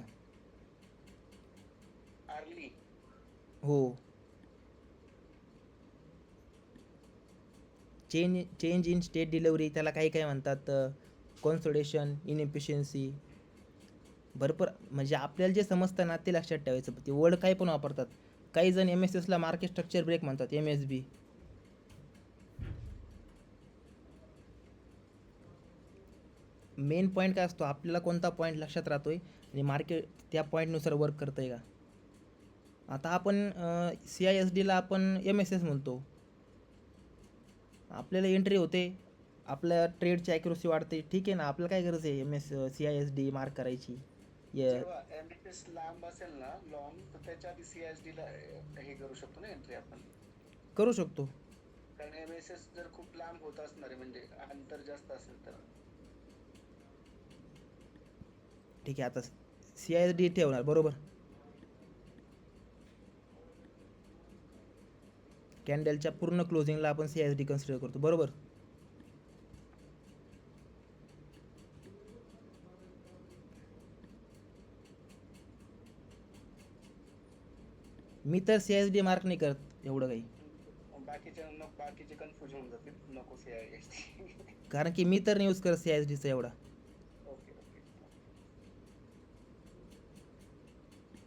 आर्ली. हो. चेंज इन स्टेट डिलिव्हरी त्याला काही काय म्हणतात, कॉन्सोलेशन, इनएफिशियन्सी, भरपूर म्हणजे आपल्याला जे समजतं ना ते लक्षात ठेवायचं. ते वर्ड काही पण वापरतात. काही जण MSSला मार्केट स्ट्रक्चर ब्रेक म्हणतात, MSB. मेन पॉईंट काय असतो, आपल्याला कोणता पॉईंट लक्षात राहतोय आणि मार्केट त्या पॉईंटनुसार वर्क करतंय का. आता आपण CISDला आपण MSS म्हणतो, आपल्याला एंट्री होते, आपल्या ट्रेडची ॲक्युरसी वाढते, ठीक आहे ना. आपल्याला काय गरज आहे CISD मार्क करायची. जेव्हा MSS लांब असेल ना, लॉंग, तर त्याच्या आधी CISD ला हे करू शकतो ना एंट्री आपण. करू शकतो. कारण MSS जर खूप लांब होत असणार आहे, म्हणजे अंतर जास्त असेल तर. ठीक आहे, आता CISD ठेवणार बरोबर. कॅन्डलच्या पूर्ण क्लोजिंगला आपण CISD कन्सिडर करतो बरोबर. मी तर CISD मार्क नाही करत एवढं काही, बाकीचे कन्फ्युज होऊन जातील, नको CISD. कारण की मी तर नाही यूज करत CISDचा एवढा. Okay okay.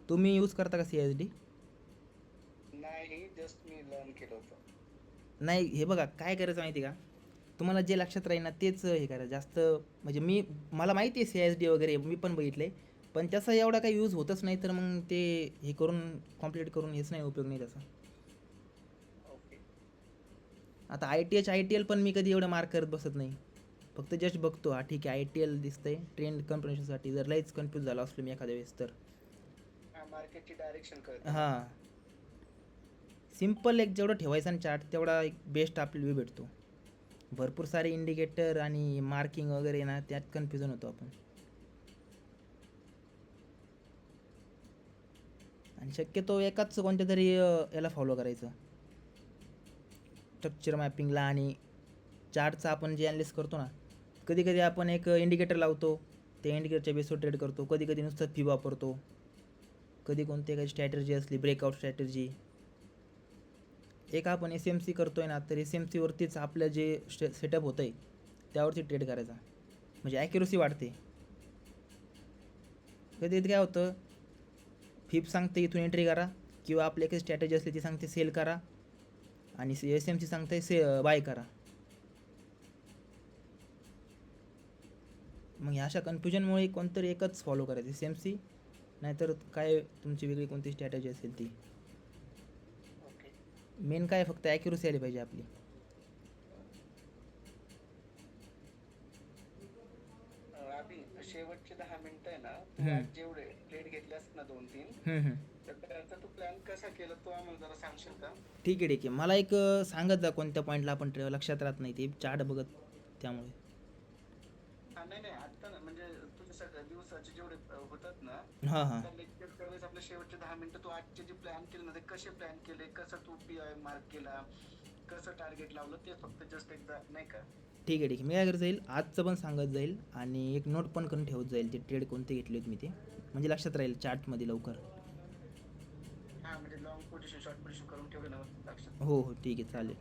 तुम्ही यूज करता का CISD? नाही, जस्ट मी लर्न केलं होतं. नाही, हे बघा काय करायचं माहिती का, तुम्हाला जे लक्षात राहील ना तेच हे करायचं. जास्त म्हणजे मला माहिती आहे CISD वगैरे, मी पण बघितले, पण त्याचा एवढा काही यूज होतच नाही. तर मग ते हे करून कॉम्प्लीट करून हेच नाही, उपयोग नाही त्याचा. ओके. आता ITL पण मी कधी एवढं मार्क करत बसत नाही, फक्त जस्ट बघतो. हा ठीक आहे, ITL दिसतंय ट्रेंड कन्फर्मेशनसाठी. जर लईच कन्फ्यूज झाला असलो मी एखाद्या वेळेस तर मार्केटची डायरेक्शन कळते. हां, सिम्पल एक जेवढं ठेवायचा ना चार्ट, तेवढा एक बेस्ट आपल्याला व्यू भेटतो. भरपूर सारे इंडिकेटर आणि मार्किंग वगैरे ना, त्यात कन्फ्युजन होतो आपण. आणि शक्यतो एकाच कोणत्या तरी याला फॉलो करायचं, स्ट्रक्चर मॅपिंगला. आणि चार्टचा आपण जे ॲनालिसिस करतो ना, कधी कधी आपण एक इंडिकेटर लावतो, त्या इंडिकेटरच्या बेसवर ट्रेड करतो. कधी कधी नुसतं फी वापरतो. कधी कोणती काही स्ट्रॅटर्जी असली, ब्रेकआउट स्ट्रॅटर्जी. एक आपण SMC करतोय ना, तर SMC वरतीच आपलं जे सेटअप होतं आहे त्यावरती ट्रेड करायचा, म्हणजे ॲक्युरसी वाढते. कधी काय होतं, फिप सांगते इथून एंट्री करा, किंवा आपली काही स्ट्रॅटजी असली ती सांगते सेल करा, आणि SMC सांगते बाय करा. मग ह्या अशा कन्फ्युजनमुळे कोणतरी एकच फॉलो करायचं, SMC, नाहीतर काय तुमची वेगळी कोणती स्ट्रॅटजी असेल ती. मेन काय, फक्त ॲक्युरसी आली पाहिजे आपली. अभि, शेवटचे 10 मिनिटं आहे ना, तू आज जेवढे ट्रेड घेतले असत ना 2-3, तर त्याचा तू प्लॅन कसा केला तो आम्हाला जरा सांगशील का? ठीक आहे. मला एक सांगत जा कोणत्या पॉईंटला आपण लक्षात राहत नाही ते चार्ट बघत, त्यामुळे. नाही, आता ना म्हणजे तुझे सगळ्या दिवसाचे जेवढे होतात ना, हां. त्या लेक्चर वेळेस आपले शेवटचे 10 मिनिटं तू आजचे जे प्लॅन केले ना, ते कसे प्लॅन केले, कसं तू PI मार्क केला, कसं टार्गेट लावलं, ते फक्त जस्ट एकदा नाही का. ठीक आहे. मी काय करत जाईल, आजचं पण सांगत जाईल आणि एक नोट पण करून ठेवत जाईल, ते ट्रेड कोणते घेतलेत मी, ते म्हणजे लक्षात राहील चार्टमध्ये लवकर. म्हणजे लॉंग पोझिशन, शॉर्ट पोझिशन करून ठेवले ना लक्षात. हो, ठीक आहे, चालेल.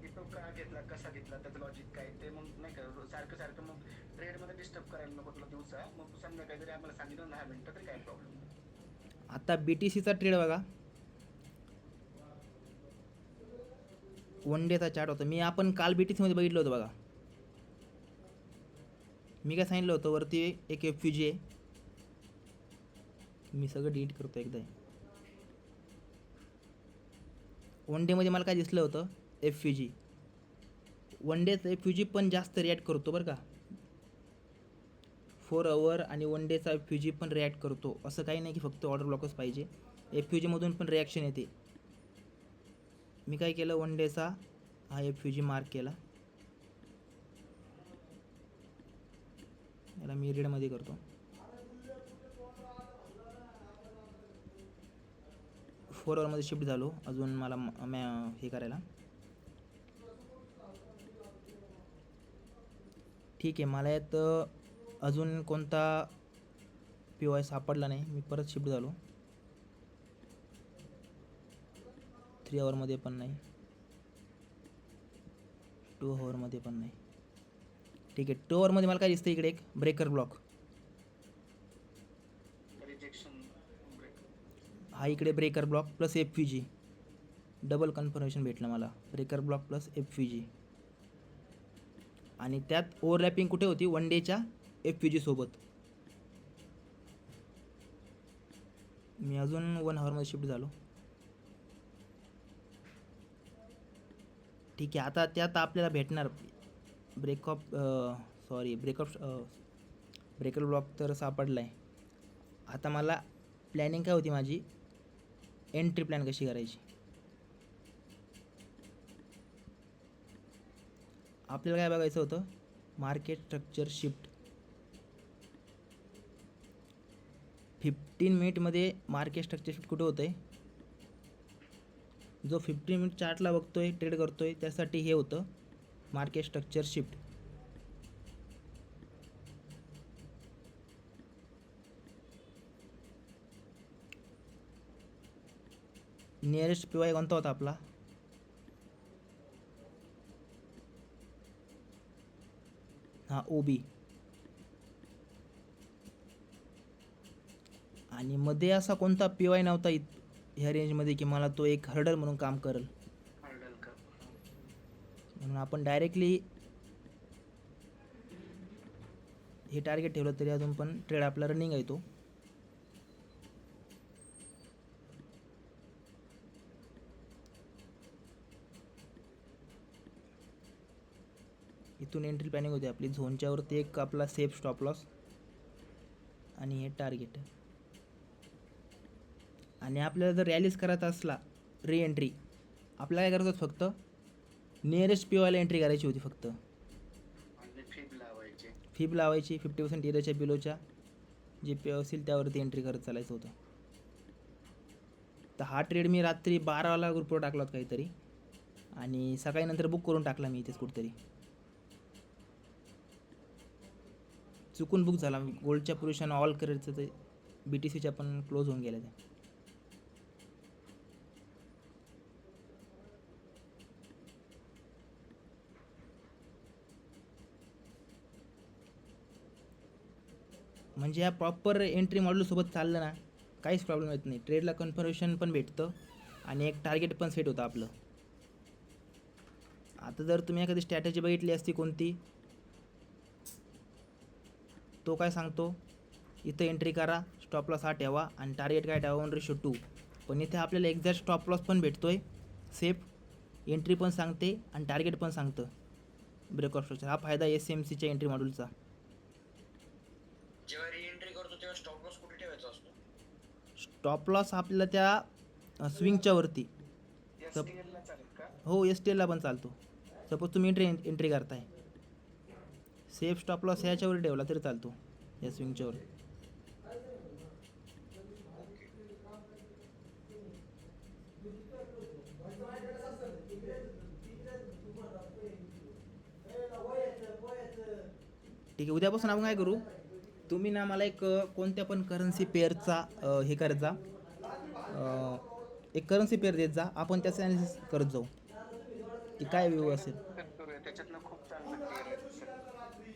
की तो का घेतला, कसा घेतला, त्याचं लॉजिक काय, ते मग नाही का सारखं मग ट्रेडमध्ये डिस्टर्ब करायला नको तुला दिवसा. मग तू संध्याकाळी जरी आम्हाला सांगितलं 10 मिनिटं तरी काय प्रॉब्लेम नाही. आता BTCचा ट्रेड बघा, वन डेचा चार्ट होता. आपण काल BTC मध्ये बघितलं होतं बघा. मी काय सांगितलं होतं, वरती एक FUG आहे. मी सगळं डिलीट करतो एकदा. वन डेमध्ये मला काय दिसलं होतं, FUG. वन डेचा FUG पण जास्त रिॲक्ट करतो बरं का. 4 आवर आणि वन डेचा FUG पण रिॲक्ट करतो. असं काही नाही की फक्त ऑर्डर ब्लॉकच पाहिजे, FUG मधून पण रिॲक्शन येते. मी काय केलं, वन डेचा हा FUG मार्क केला. याला मी रीडमध्ये करतो. 4 आवरमध्ये शिफ्ट झालो अजून मला हे करायला. ठीक आहे, मला यात अजून कोणता पी वाय सापडला नाही. मी परत शिफ्ट झालो. 3 आवरमध्ये पण नाही, 2 आवरमध्ये पण नाही. ठीक आहे, 2 आवरमध्ये मला काय दिसतं इकडे एक ब्रेकर ब्लॉक. रिजेक्शन हा इकडे breaker block plus FVG, double confirmation भेटलं मला. Breaker block plus FVG. आणि त्यात ओव्हरलॅपिंग कुठे होती? 1 डेच्या FVG सोबत. मी अजून 1 आवरमध्ये शिफ्ट झालो. ठीक आहे, आता त्यात आपल्याला भेटणार ब्रेकर ब्लॉक तर सापडला आहे. आता मला प्लॅनिंग काय होती माझी, एंट्री प्लॅन कशी करायची. आपल्याला काय बघायचं होतं, मार्केट स्ट्रक्चर शिफ्ट. 15 मिनिटमध्ये मार्केट स्ट्रक्चर शिफ्ट कुठे होतं आहे? जो 15 मिनिट चार्टला बघतोय, ट्रेड करतोय, त्यासाठी हे होतं market structure shift. Nearest PY कोणता होता आपला? हा OB. आणि मध्ये असा कोणता PY नव्हता ह्या रेंजमध्ये की मला तो एक हर्डल म्हणून काम करेल. म्हणून आपण डायरेक्टली हे टार्गेट ठेवलं तरी अजून पण ट्रेड आपला रनिंग आहे. तो इथून एंट्री प्लॅनिंग होती आपली. झोनच्या वरती एक आपला सेफ स्टॉप लॉस आणि हे टार्गेट. आणि आपल्याला जर रॅलीज करायचा असला री एंट्री, आपल्याला काय करायचं, फक्त नियरेस्ट PYला एंट्री करायची होती. फक्त फिब लावायची 50% एरियाच्या बिलोच्या जे PY असेल त्यावरती एंट्री करत चालायचं होतं. तर हा ट्रेड मी रात्री 12ला ग्रुपवर टाकला होता काहीतरी, आणि सकाळी नंतर बुक करून टाकला मी इथेच कुठेतरी. चुकून बुक झाला. गोल्डच्या पोझिशन ऑल करायचं तर BTCच्या पण क्लोज होऊन गेल्या त्या. म्हणजे या प्रॉपर एंट्री मॉडेलसोबत चाललं ना, काहीच प्रॉब्लेम येत नाही. ट्रेडला कन्फर्मेशन पण भेटतं आणि एक टार्गेट पण सेट होतं आपलं. आता जर तुम्ही एखादी स्ट्रॅटेजी बघितली असती कोणती, तो काय सांगतो, इथं एंट्री करा, स्टॉप लॉस हा ठेवा आणि टार्गेट काय ठेवा 1:2. पण इथे आपल्याला एक्झॅक्ट स्टॉप लॉस पण भेटतोय, सेफ एंट्री पण सांगते आणि टार्गेट पण सांगतं ब्रेकआउट स्ट्रक्चर. हा फायदा SMCच्या एंट्री मॉड्यूलचा. जेव्हा री एंट्री करतो तेव्हा स्टॉप लॉस कुठे ठेवायचा असतो? स्टॉप लॉस आपल्याला त्या स्विंगच्या वरती. हो, STLला पण चालतो. सपोज तुम्ही एंट्री करताय, सेफ स्टॉप लॉस ह्याच्यावर ठेवला तरी चालतो, या स्विंगच्यावर. ठीक आहे, उद्यापासून आपण काय करू, तुम्ही ना मला एक कोणत्या पण करन्सी पेअरचा हे करत जा, एक करन्सी पेअर देत जा, आपण त्याचं ॲनालिसिस करत जाऊ की काय व्ह्यू असेल. त्याच्यातनं खूप चांगलं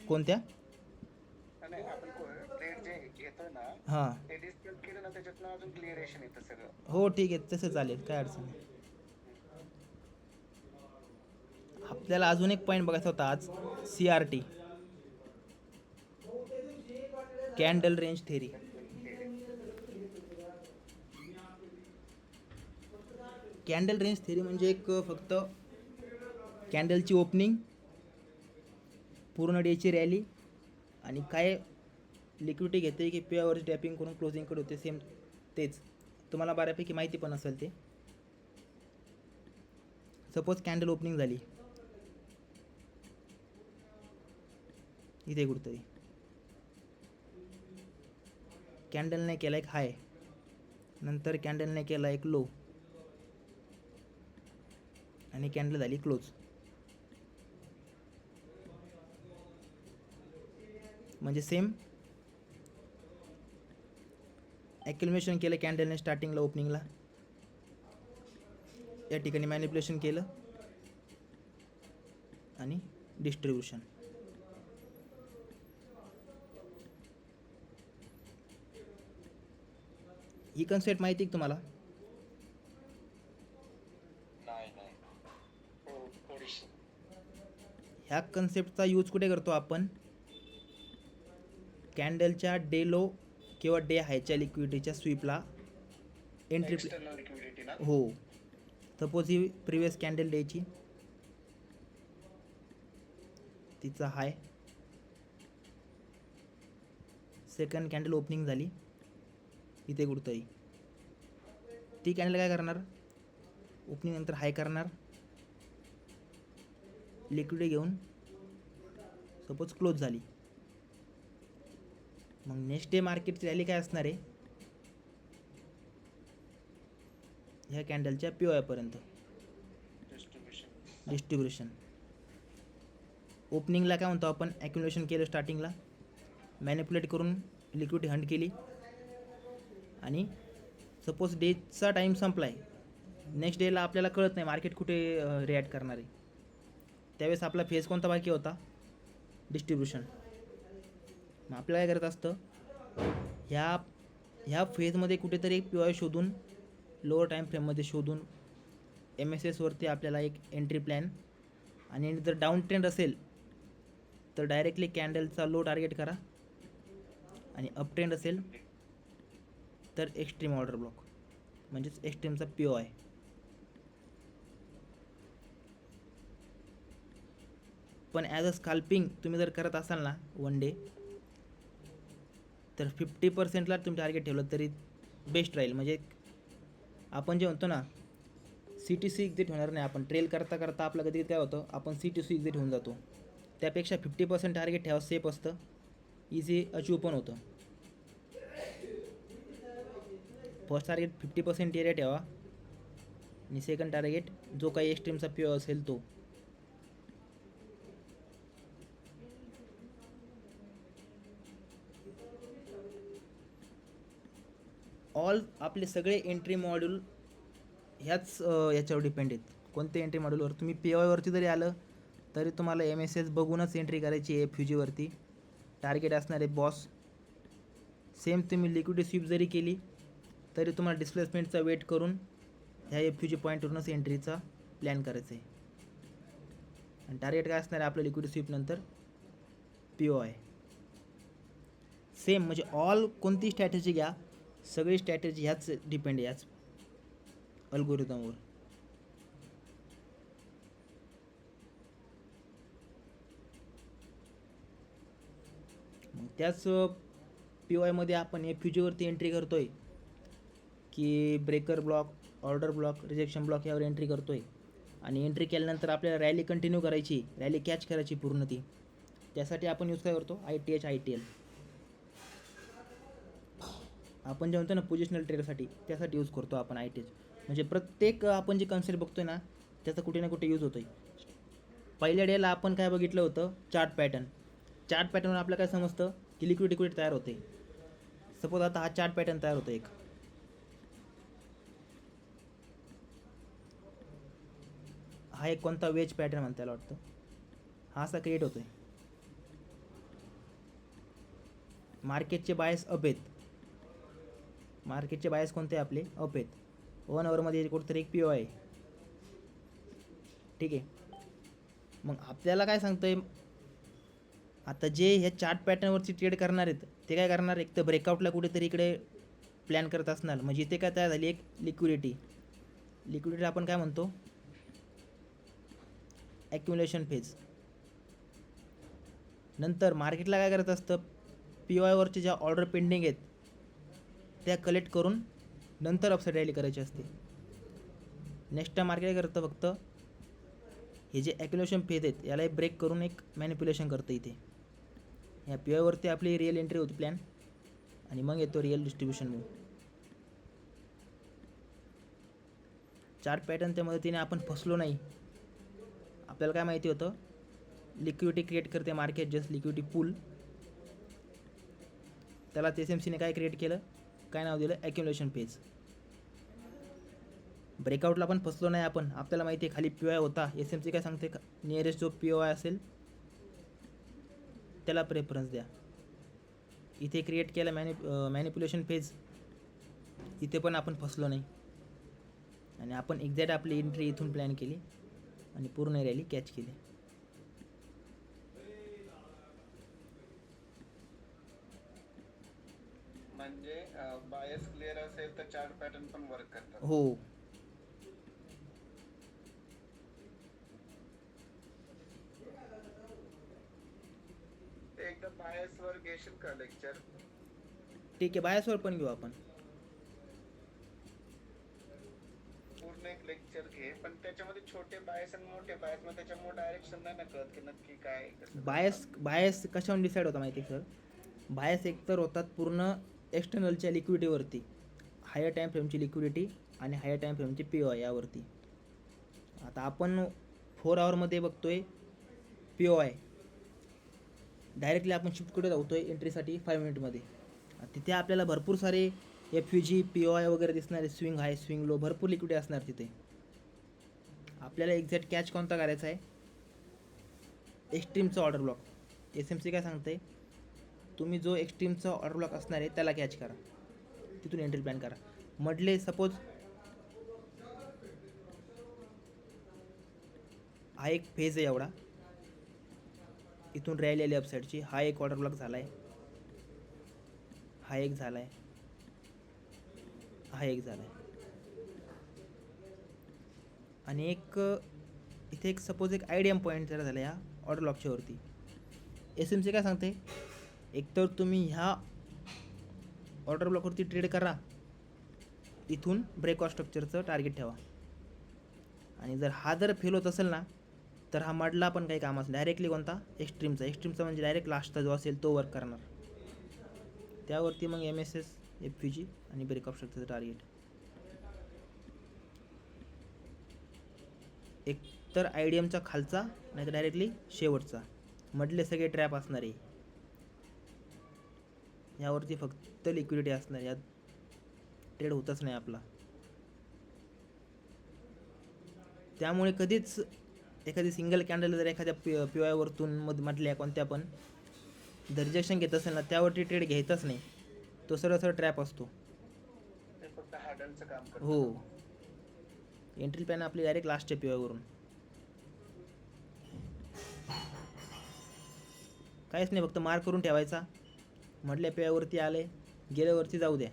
कोणत्या? नाही, आपण ट्रेड जे घेतोय ना, हां, ते डिस्कस केलं ना, त्याच्यातनं अजून क्लिअरेशन येतं सगळं. हो ठीक आहे, तसं चालेल, काय अडचण नाही. आपल्याला अजून एक पॉईंट बघायचा होता आज, CRT, candle range theory. Candle range theory म्हणजे एक फक्त कॅन्डलची ओपनिंग, पूर्ण डेची रॅली आणि काय लिक्विडिटी घेते की पेवरची टॅपिंग करून क्लोजिंगकडे होते, सेम तेच. तुम्हाला बऱ्यापैकी माहिती पण असेल ते. सपोज कॅन्डल ओपनिंग झाली इथे कुठतरी, कॅन्डलने केला एक हाय, नंतर कॅन्डलने केला एक लो आणि कॅन्डल झाली क्लोज. म्हणजे सेम ॲक्युमुलेशन केलं कॅन्डलने स्टार्टिंगला ओपनिंगला, या ठिकाणी मॅनिप्युलेशन केलं आणि डिस्ट्रीब्युशन. ही कन्सेप्ट माहिती आहे तुम्हाला? ह्या कन्सेप्टचा यूज कुठे करतो आपण? कॅन्डलच्या डे लो किंवा डे हायच्या लिक्विडिटीच्या स्वीपला एंट्री. हो, सपोज ही प्रिवियस कॅन्डल डेची, तिचा हाय, सेकंड कॅन्डल ओपनिंग झाली इथे कुठतरी, ती कॅन्डल काय करणार? ओपनिंग नंतर हाय करणार, लिक्विड घेऊन सपोज क्लोज झाली. मग नेक्स्ट डे मार्केटची रॅली काय असणार आहे? ह्या कॅन्डलच्या POI पर्यंत डिस्ट्रीब्युशन. ओपनिंगला काय म्हणतो आपण? ॲक्युमुलेशन केलं स्टार्टिंगला, मॅनिप्युलेट करून लिक्विडिटी हंट केली आणि सपोज डेचा टाईम संपला आहे, नेक्स्ट डेला आपल्याला कळत नाही मार्केट कुठे रिॲक्ट करणार आहे, त्यावेळेस आपला फेज कोणता बाकी होता? डिस्ट्रीब्युशन. मग आपल्याला काय करत असतं? ह्या फेजमध्ये कुठेतरी POI शोधून, लोअर टाईम फ्रेममध्ये शोधून, MSSवरती आपल्याला एक एंट्री प्लॅन, आणि जर डाऊन ट्रेंड असेल तर डायरेक्टली कॅन्डलचा लो टार्गेट करा, आणि अप ट्रेंड असेल तर एक्स्ट्रीम ऑर्डर ब्लॉक म्हणजेच एक्स्ट्रीमचा POI. पण ॲज अ स्काल्पिंग तुम्ही जर करत असाल ना वन डे, तर 50%ला तुम्ही टार्गेट ठेवलं तरी बेस्ट राहील. म्हणजे आपण जे म्हणतो ना CTC एक्झिट होणार नाही, आपण ट्रेल करता करता आपलं कधी काय होतं, आपण CTC एक्झिट होऊन जातो. त्यापेक्षा 50% टार्गेट ठेवा, सेफ असतं, इझी अचीव पण होतं. फर्स्ट टार्गेट 50% एरिया ठेवा आणि सेकंड टार्गेट जो काही एक्स्ट्रीमचा POI असेल तो. ऑल आपले सगळे एंट्री मॉड्यूल ह्याच याच्यावर डिपेंड आहेत. कोणत्या एंट्री मॉड्यूलवर? तुम्ही POI वरती जरी आलं तरी तुम्हाला MSS बघूनच एंट्री करायची आहे. FUGIवरती टार्गेट असणार आहे बॉस. सेम तुम्ही लिक्विडिटी स्वीप जरी केली तरी तुम्हाला डिस्प्लेसमेंटचा वेट करून ह्या FUG पॉईंटवरूनच एंट्रीचा प्लॅन करायचा आहे. आणि टार्गेट काय असणार आहे आपलं लिक्विडिटी स्वीप नंतर? POI. सेम, म्हणजे ऑल कोणती स्ट्रॅटेजी घ्या, सगळी स्ट्रॅटेजी ह्याच डिपेंड आहे, ह्याच अल्गोरिदमवर. मग त्याच POI मध्ये आपण FUGवरती एंट्री करतोय की breaker block, order block, rejection block यावर एंट्री करतोय. आणि एंट्री केल्यानंतर आपल्याला रॅली कंटिन्यू करायची, रॅली कॅच करायची पूर्ण ती. त्यासाठी आपण यूज काय करतो? ITH, ITL. आपण जे म्हणतो ना पोझिशनल ट्रेडसाठी, त्यासाठी यूज करतो आपण ITH. म्हणजे प्रत्येक आपण जे कन्सेप्ट बघतोय ना त्याचा कुठे ना कुठे यूज होतोय. पहिल्या डेला आपण काय बघितलं होतं? Chart pattern. चार्ट पॅटर्नवर आपल्याला काय समजतं की लिक्विड तयार होते. सपोज आता हा चार्ट पॅटर्न तयार होतो एक, हा एक कोणता वेज पॅटर्न म्हणता याला वाटतं, हा असा क्रिएट होतोय. मार्केटचे बायस अप आहेत, मार्केटचे बायस कोणते आपले? अप आहेत. 1 आवरमध्ये कुठेतरी एक POI आहे. ठीक आहे. मग आपल्याला काय सांगतोय? आता जे ह्या चार्ट पॅटर्नवरची ट्रेड करणार आहेत ते काय करणार? एक तर ब्रेकआउटला कुठेतरी इकडे प्लॅन करत असणार, म्हणजे इथे काय तयार झाली? एक लिक्विडिटी. लिक्विडिटी आपण काय म्हणतो? ॲक्युमुलेशन फेज. नंतर मार्केटला काय करत असतं? POI वरचे ज्या ऑर्डर पेंडिंग आहेत त्या कलेक्ट करून नंतर अपसाईड रॅली करायची असते. नेक्स्ट टाइम मार्केट काय करतं? फक्त हे जे ॲक्युमुलेशन फेज आहेत याला ब्रेक करून एक मॅनिप्युलेशन करतं इथे. ह्या POI वरती आपली रिअल एंट्री होती प्लॅन, आणि मग येतो रिअल डिस्ट्रीब्युशन मूव. चार्ट पॅटर्नच्या मदतीने आपण फसलो नाही. आपल्याला काय माहिती होतं? लिक्विडिटी क्रिएट करते मार्केट, जस्ट लिक्विडिटी पूल, त्यालाच SMCने काय क्रिएट केलं, काय नाव दिलं, ॲक्युमुलेशन फेज. ब्रेकआउटला पण फसलो नाही आपण, आपल्याला माहिती आहे खाली POI होता. SMC काय सांगते, नियरेस्ट जो POI असेल त्याला प्रेफरन्स द्या. इथे क्रिएट केलं मॅनिप्युलेशन फेज, इथे पण आपण फसलो नाही आणि आपण एक्झॅक्ट आपली एंट्री इथून प्लॅन केली आणि पूर्ण रॅली कॅच केली. म्हणजे बायस क्लिअर असेल तर चार्ट पॅटर्न पण वर्क करतात. हो, ते एकदा बायस वर घेशील का लेक्चर? ठीक आहे, बायसवर पण घेऊ आपण. पूर्ण एक लेक्चर घे, पण त्याच्यामध्ये छोटे बायस आणि मोठे बायस, मग त्याच्यामुळे डायरेक्शन नाही ना कळत की नक्की काय कसं. बायस कशावर डिसाईड होता माहिती आहे सर? बायस एकतर होतात पूर्ण एक्सटर्नलच्या लिक्विडिटीवरती, हायर टाईम फ्रेमची लिक्विडिटी आणि हायर टाईम फ्रेमची POI यावरती. आता आपण 4 आवरमध्ये बघतोय POI, डायरेक्टली आपण शिफ्ट कुठे जाऊतोय एंट्रीसाठी 5 मिनिटमध्ये. तिथे आपल्याला भरपूर सारे FUG POI वगैरे दिसणारे, स्विंग हाय स्विंग लो, भरपूर लिक्विडिटी असणार तिथे. आपल्याला एक्झॅक्ट कॅच कोणता करायचा आहे, एक्स्ट्रीमचा ऑर्डर ब्लॉक. SMC काय सांगते, तुम्ही जो एक्स्ट्रीमचा ऑर्डर ब्लॉक असणार आहे त्याला कॅच करा, तिथून एंट्री प्लॅन करा. म्हटले सपोज हा एक फेज आहे एवढा, इथून रॅली आली अपसाईडची, हा एक ऑर्डर ब्लॉक झाला आहे, हा एक झाला आहे, हा एक झाला आहे आणि एक इथे एक सपोज एक IDM पॉईंट तयार झाला या ऑर्डर ब्लॉकच्या वरती. SMC काय सांगते, एकतर तुम्ही ह्या ऑर्डर ब्लॉकवरती ट्रेड करा, इथून ब्रेकआउट स्ट्रक्चरचं टार्गेट ठेवा, आणि जर हा जर फेल होत असेल ना तर हा मधला पण काही कामाचं, डायरेक्टली कोणता, एक्स्ट्रीमचा म्हणजे डायरेक्ट लास्टचा जो असेल तो वर्क करणार. त्यावरती मग MSS FUG आणि ब्रेकआउट स्ट्रक्चरचं टार्गेट. एक तर IDMचा खालचा नाही तर डायरेक्टली शेवटचा, मधले सगळे ट्रॅप असणार आहे. यावरती फक्त लिक्विडिटी असणार, यात ट्रेड होतच नाही आपला. त्यामुळे कधीच एखादी सिंगल कॅन्डल जर एखाद्या POI वरतून मधल्या कोणत्या पण जर रिजेक्शन घेत असेल ना, त्यावरती ट्रेड घ्यायचाच नाही, तो सरळ ट्रॅप असतो. ते फक्त हॅडलचं काम करतं. हो, एंट्री प्लॅन आपली डायरेक्ट लास्टच्या POI वरून. काहीच नाही, फक्त मार्क करून ठेवायचा, म्हटल्या POI वरती आले गेल्यावरती जाऊ द्या,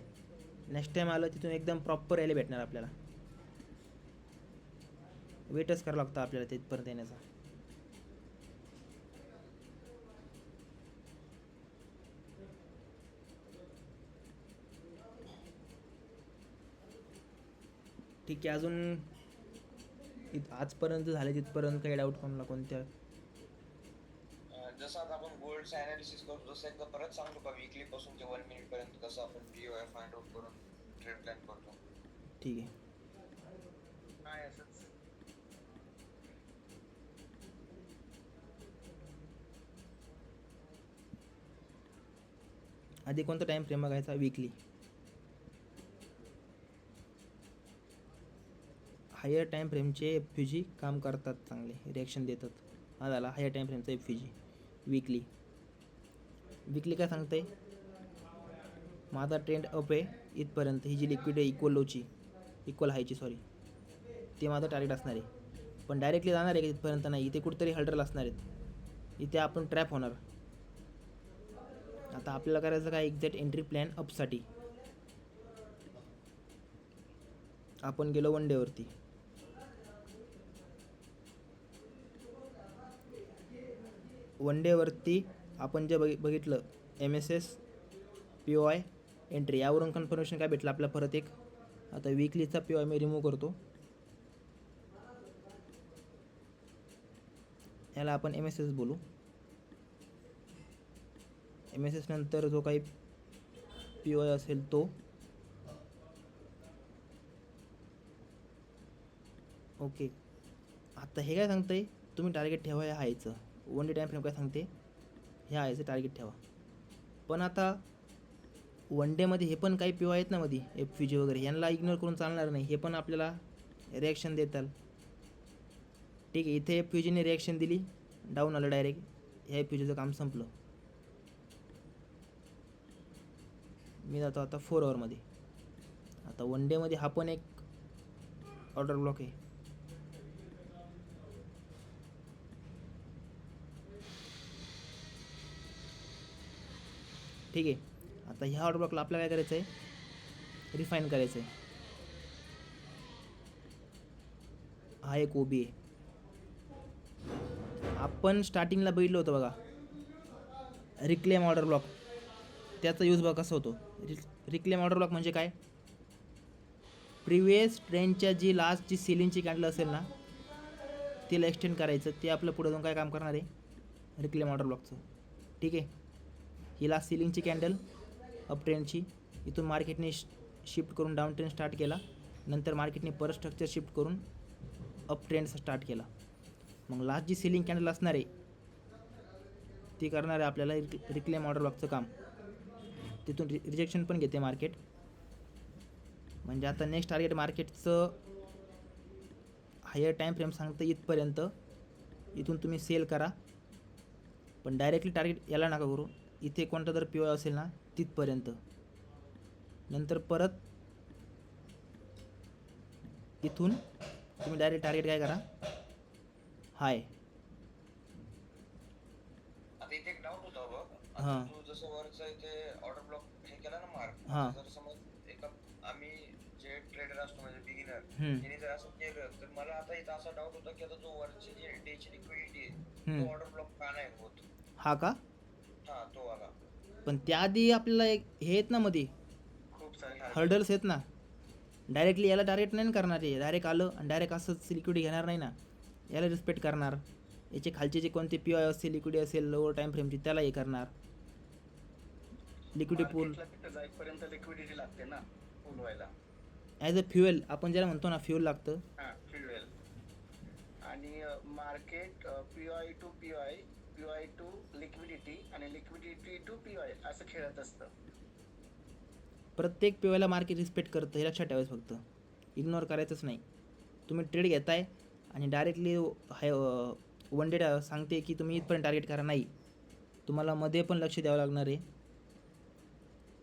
नेक्स्ट टाइम आलं तिथून एकदम प्रॉपर यायला भेटणार आपल्याला. वेटच करावं लागतं आपल्याला तिथपर्यंत येण्याचा. ठीक आहे, अजून आजपर्यंत झाले तिथपर्यंत काही डाऊट कोणाला कोणत्या? जसं आता आपण गोल्डचं अनालिसिस करतो तसं एकदा परत सांगतो का, वीकली पासून ते 1 मिनिट पर्यंत कसं आपण POI फाइंड आउट करून ट्रेड प्लॅन करतो. ठीक आहे. नाही असंच. आधी कोणता टाइम फ्रेम बघायचा, वीकली. हायर टाइम फ्रेमचे FUG काम करतात, चांगले रिॲक्शन देतात. हा झाला हायर टाइम फ्रेमचा FUG. वीकली काय सांगते, माझा ट्रेंड अप आहे इथपर्यंत, ही जी लिक्विड आहे इक्वल हायची ते माझं टार्गेट असणार आहे. पण डायरेक्टली जाणार आहे का इथपर्यंत नाही, इथे कुठेतरी हल्डरल असणार आहेत, इथे आपण ट्रॅप होणार. आता आपल्याला करायचं काय, एक्झॅक्ट एंट्री प्लॅन अपसाठी. आपण गेलो 1 डेवरती, आपण जे बघितलं MSS POI एंट्री, यावरून कन्फर्मेशन काय भेटलं आपल्याला परत एक. आता वीकलीचा POI मी रिमूव्ह करतो, याला आपण MSS बोलू. MSS नंतर जो काही POI असेल तो. ओके, आता हे काय सांगतंय, तुम्ही टार्गेट ठेवा या हायचं. 1 डे टाइम फ्रेम काय सांगते, ह्या हायचं टार्गेट ठेवा. पण आता वन डेमध्ये हे पण काही पी आहेत ना मध्ये FVG वगैरे, यांना इग्नोर करून चालणार नाही, हे पण आपल्याला रिॲक्शन देतात. ठीक आहे, इथे FVGने रिॲक्शन दिली, डाऊन आलं डायरेक्ट, ह्या FVGचं काम संपलं. मी जातो आता 4 आवरमध्ये. आता वन डेमध्ये हा पण एक ऑर्डर ब्लॉक आहे. ठीक आहे, आता ह्या ऑर्डर ब्लॉकला आपल्याला काय करायचं आहे, रिफाईन करायचं आहे. हा एक OB आहे. आपण स्टार्टिंगला बघितलं होतं बघा, रिक्लेम ऑर्डर ब्लॉक, त्याचा यूज बघा कसा होतो. रिक्लेम ऑर्डर ब्लॉक म्हणजे काय, प्रिव्हियस ट्रेंडच्या जी लास्टची सेलिंगची कॅन्डल असेल ना, तिला एक्सटेंड करायचं. ते आपलं पुढे जाऊन काय काम करणार आहे, रिक्लेम ऑर्डर ब्लॉकचं. ठीक आहे, ही लास्ट सेलिंगची कॅन्डल अप ट्रेंडची, इथून मार्केटने शिफ्ट करून डाऊन ट्रेंड स्टार्ट केला, नंतर मार्केटने परत स्ट्रक्चर शिफ्ट करून अप ट्रेंड स्टार्ट केला. मग लास्ट जी सेलिंग कॅन्डल असणार आहे ती करणार आहे आपल्याला रिक्लेम ऑर्डर ब्लॉकचं काम. तिथून रिजेक्शन पण घेते मार्केट. म्हणजे आता नेक्स्ट टार्गेट मार्केटचं हायर टाईम फ्रेम सांगतं इथपर्यंत, इथून तुम्ही सेल करा, पण डायरेक्टली टार्गेट याला नका करू. इथे कोणता जर POI असेल ना तिथपर्यंत, नंतर परत इथून तुम्ही डायरेक्ट टार्गेट काय करा, हाय. आता इथे एक डाऊट होता बघ. हां. आता तू जसं वरचं इथे ऑर्डर ब्लॉक हे केला ना मार्क, हां. जर समज एका आम्ही जे ट्रेडर असतो म्हणजे बिगिनर, हम्म. त्यांनी जर असं केलं तर मला आता इथं असा डाऊट होता की आता जो वरची जी डेची लिक्विडिटी आहे हम्म. तो ऑर्डर ब्लॉक का नाही होत. हा का, हा तो वाला पण त्याआधी आपल्याला एक हे आहेत ना मध्ये खूप सारे हर्डल्स आहेत ना. डायरेक्टली याला टार्गेट नाही करणार आहे, डायरेक्ट आलं आणि डायरेक्ट असंच लिक्विडिटी घेणार नाही ना, याला रिस्पेक्ट करणार. याचे खालचे जे कोणते POI असेल, लिक्विडिटी असेल लोअर टाईम फ्रेमची, त्याला हे करणार. लिक्विडिटी पूल तिथं जाईपर्यंत लिक्विडिटी लागते ना पूल व्हायला. ॲज अ फ्युएल, आपण ज्याला म्हणतो ना फ्युएल लागतं. हा फ्युएल. आणि market POI to POI to liquidity आणि लिक्विडिटी टू POI असं खेळत असतं. प्रत्येक POIला मार्केट रिस्पेक्ट करतं, हे लक्षात ठेवायचं. फक्त इग्नोर करायचंच नाही. तुम्ही ट्रेड घेताय आणि डायरेक्टली हाय वन डे सांगते की तुम्ही इथपर्यंत टार्गेट करा, नाही, तुम्हाला मध्ये पण लक्ष द्यावं लागणार आहे.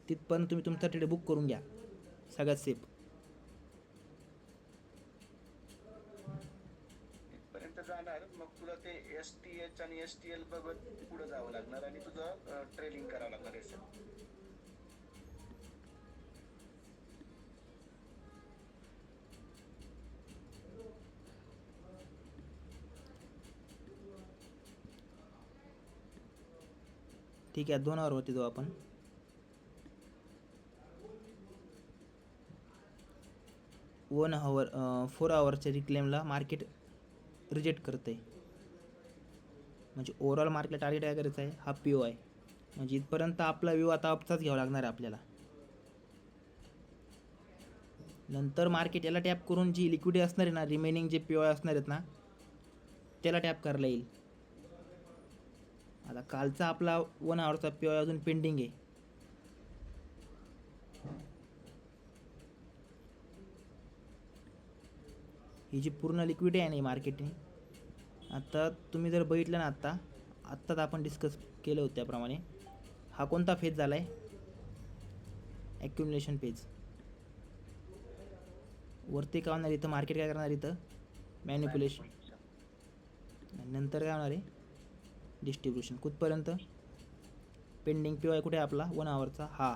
तिथपर्यंत तुम्ही तुमचा ट्रेड बुक करून घ्या, सगळ्यात सेफ. इथपर्यंत जाणार, मग तुला ते STH आणि STL बघत पुढे जावं लागणार आणि तुझं ट्रेडिंग करावं लागणार आहे सर. ठीक आहे, 2 आवरवरती जाऊ आपण. 1 आवर 4 आवरच्या रिक्लेमला मार्केट रिजेक्ट करतं आहे. म्हणजे ओव्हरऑल मार्केट टार्गेट काय करायचं आहे, हा POI. म्हणजे इथपर्यंत आपला व्यू आता अपचाच घ्यावा लागणार आहे आपल्याला. नंतर मार्केट याला टॅप करून जी लिक्विडिटी असणार आहे ना, रिमेनिंग जे POI असणार आहेत ना, त्याला टॅप करायला येईल. आता कालचा आपला 1 आवरचा POI अजून पेंडिंग आहे. ही जी पूर्ण लिक्विडिटी आहे ना मार्केटने, आता तुम्ही जर बघितलं ना, आत्ताच आपण डिस्कस केलं होतं त्याप्रमाणे, हा कोणता फेज झाला आहे, ॲक्युमुलेशन फेज. वरती काय होणार, इथं मार्केट काय करणार, इथं मॅनिप्युलेशन, नंतर काय होणार आहे, डिस्ट्रीब्युशन. कुठपर्यंत पेंडिंग POI कुठे आहे आपला 1 आवरचा, हा.